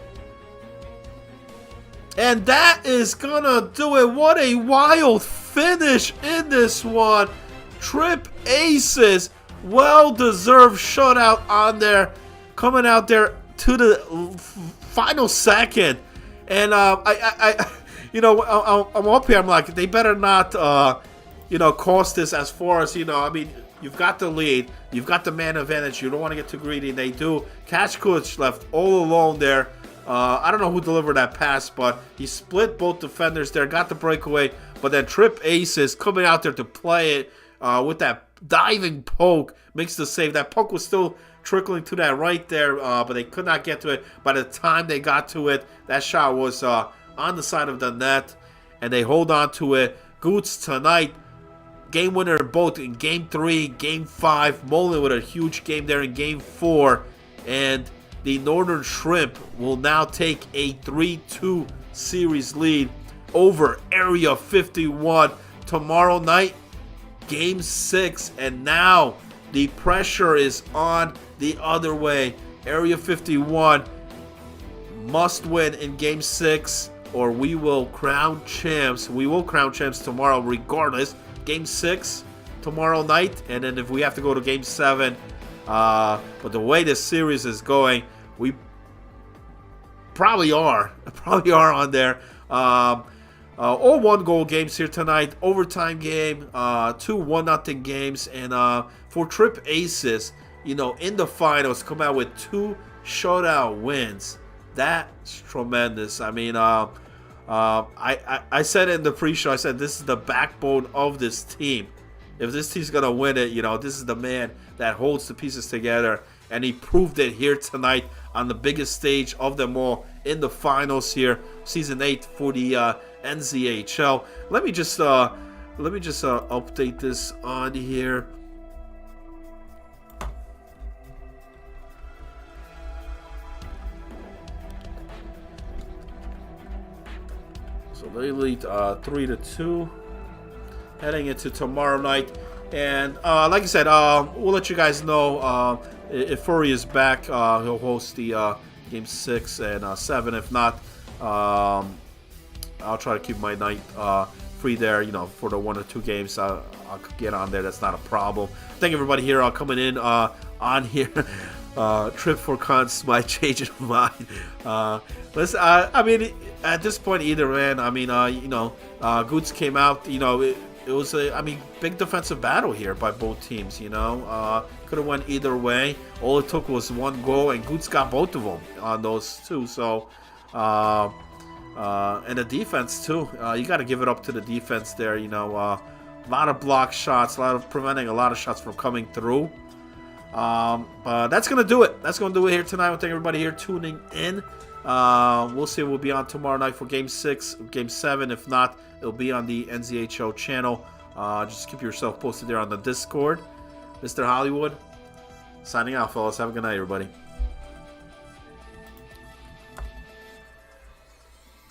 And that is going to do it. What a wild finish in this one. Trip aces. Well-deserved shutout on there. Coming out there to the final second. And you know, I'm up here. I'm like, they better not, you know, cost this as far as, you know, I mean, you've got the lead. You've got the man advantage. You don't want to get too greedy. They do. Cash Coach left all alone there. I don't know who delivered that pass, but he split both defenders there, got the breakaway. But then Trip Aces coming out there to play it with that diving poke makes the save. That poke was still trickling to that right there, but they could not get to it. By the time they got to it, that shot was on the side of the net, and they hold on to it. Goots tonight, game winner both in Game 3, Game 5. Mullen with a huge game there in Game 4. And the Northern Shrimp will now take a 3-2 series lead over Area 51. Tomorrow night, Game 6. And now the pressure is on the other way. Area 51 must win in Game 6, or we will crown champs. We will crown champs tomorrow regardless. Game 6 tomorrow night, and then if we have to go to Game 7, but the way this series is going, we probably are on there. All 1-goal games here tonight, overtime game, 2 1-0 games, and for Trip Aces, you know, in the finals, come out with 2 shutout wins. That's tremendous. I mean, I said in the pre-show, I said this is the backbone of this team. If this team's going to win it, you know, this is the man that holds the pieces together. And he proved it here tonight on the biggest stage of them all in the finals here, Season 8 for the NZHL. Let me just update this on here. So they lead 3-2 heading into tomorrow night. And like I said, we'll let you guys know if Furry is back. He'll host the Game 6 and 7. If not, I'll try to keep my night free there, you know, for the 1 or 2 games. I'll get on there. That's not a problem. Thank everybody here coming in on here. Trip for cons might change of mind. Listen, I mean, at this point, either, man. I mean, you know, Goots came out. You know, it was a, I mean, big defensive battle here by both teams. You know, could have went either way. All it took was 1 goal, and Goots got both of them on those 2. So, and the defense too. You got to give it up to the defense there. You know, a lot of block shots, a lot of preventing a lot of shots from coming through. But that's gonna do it. That's gonna do it here tonight. I want to thank everybody here tuning in. We'll see. We'll be on tomorrow night for Game 6, Game 7. If not, it'll be on the NZHL channel. Just keep yourself posted there on the Discord. Mr. Hollywood, signing out, fellas. Have a good night, everybody.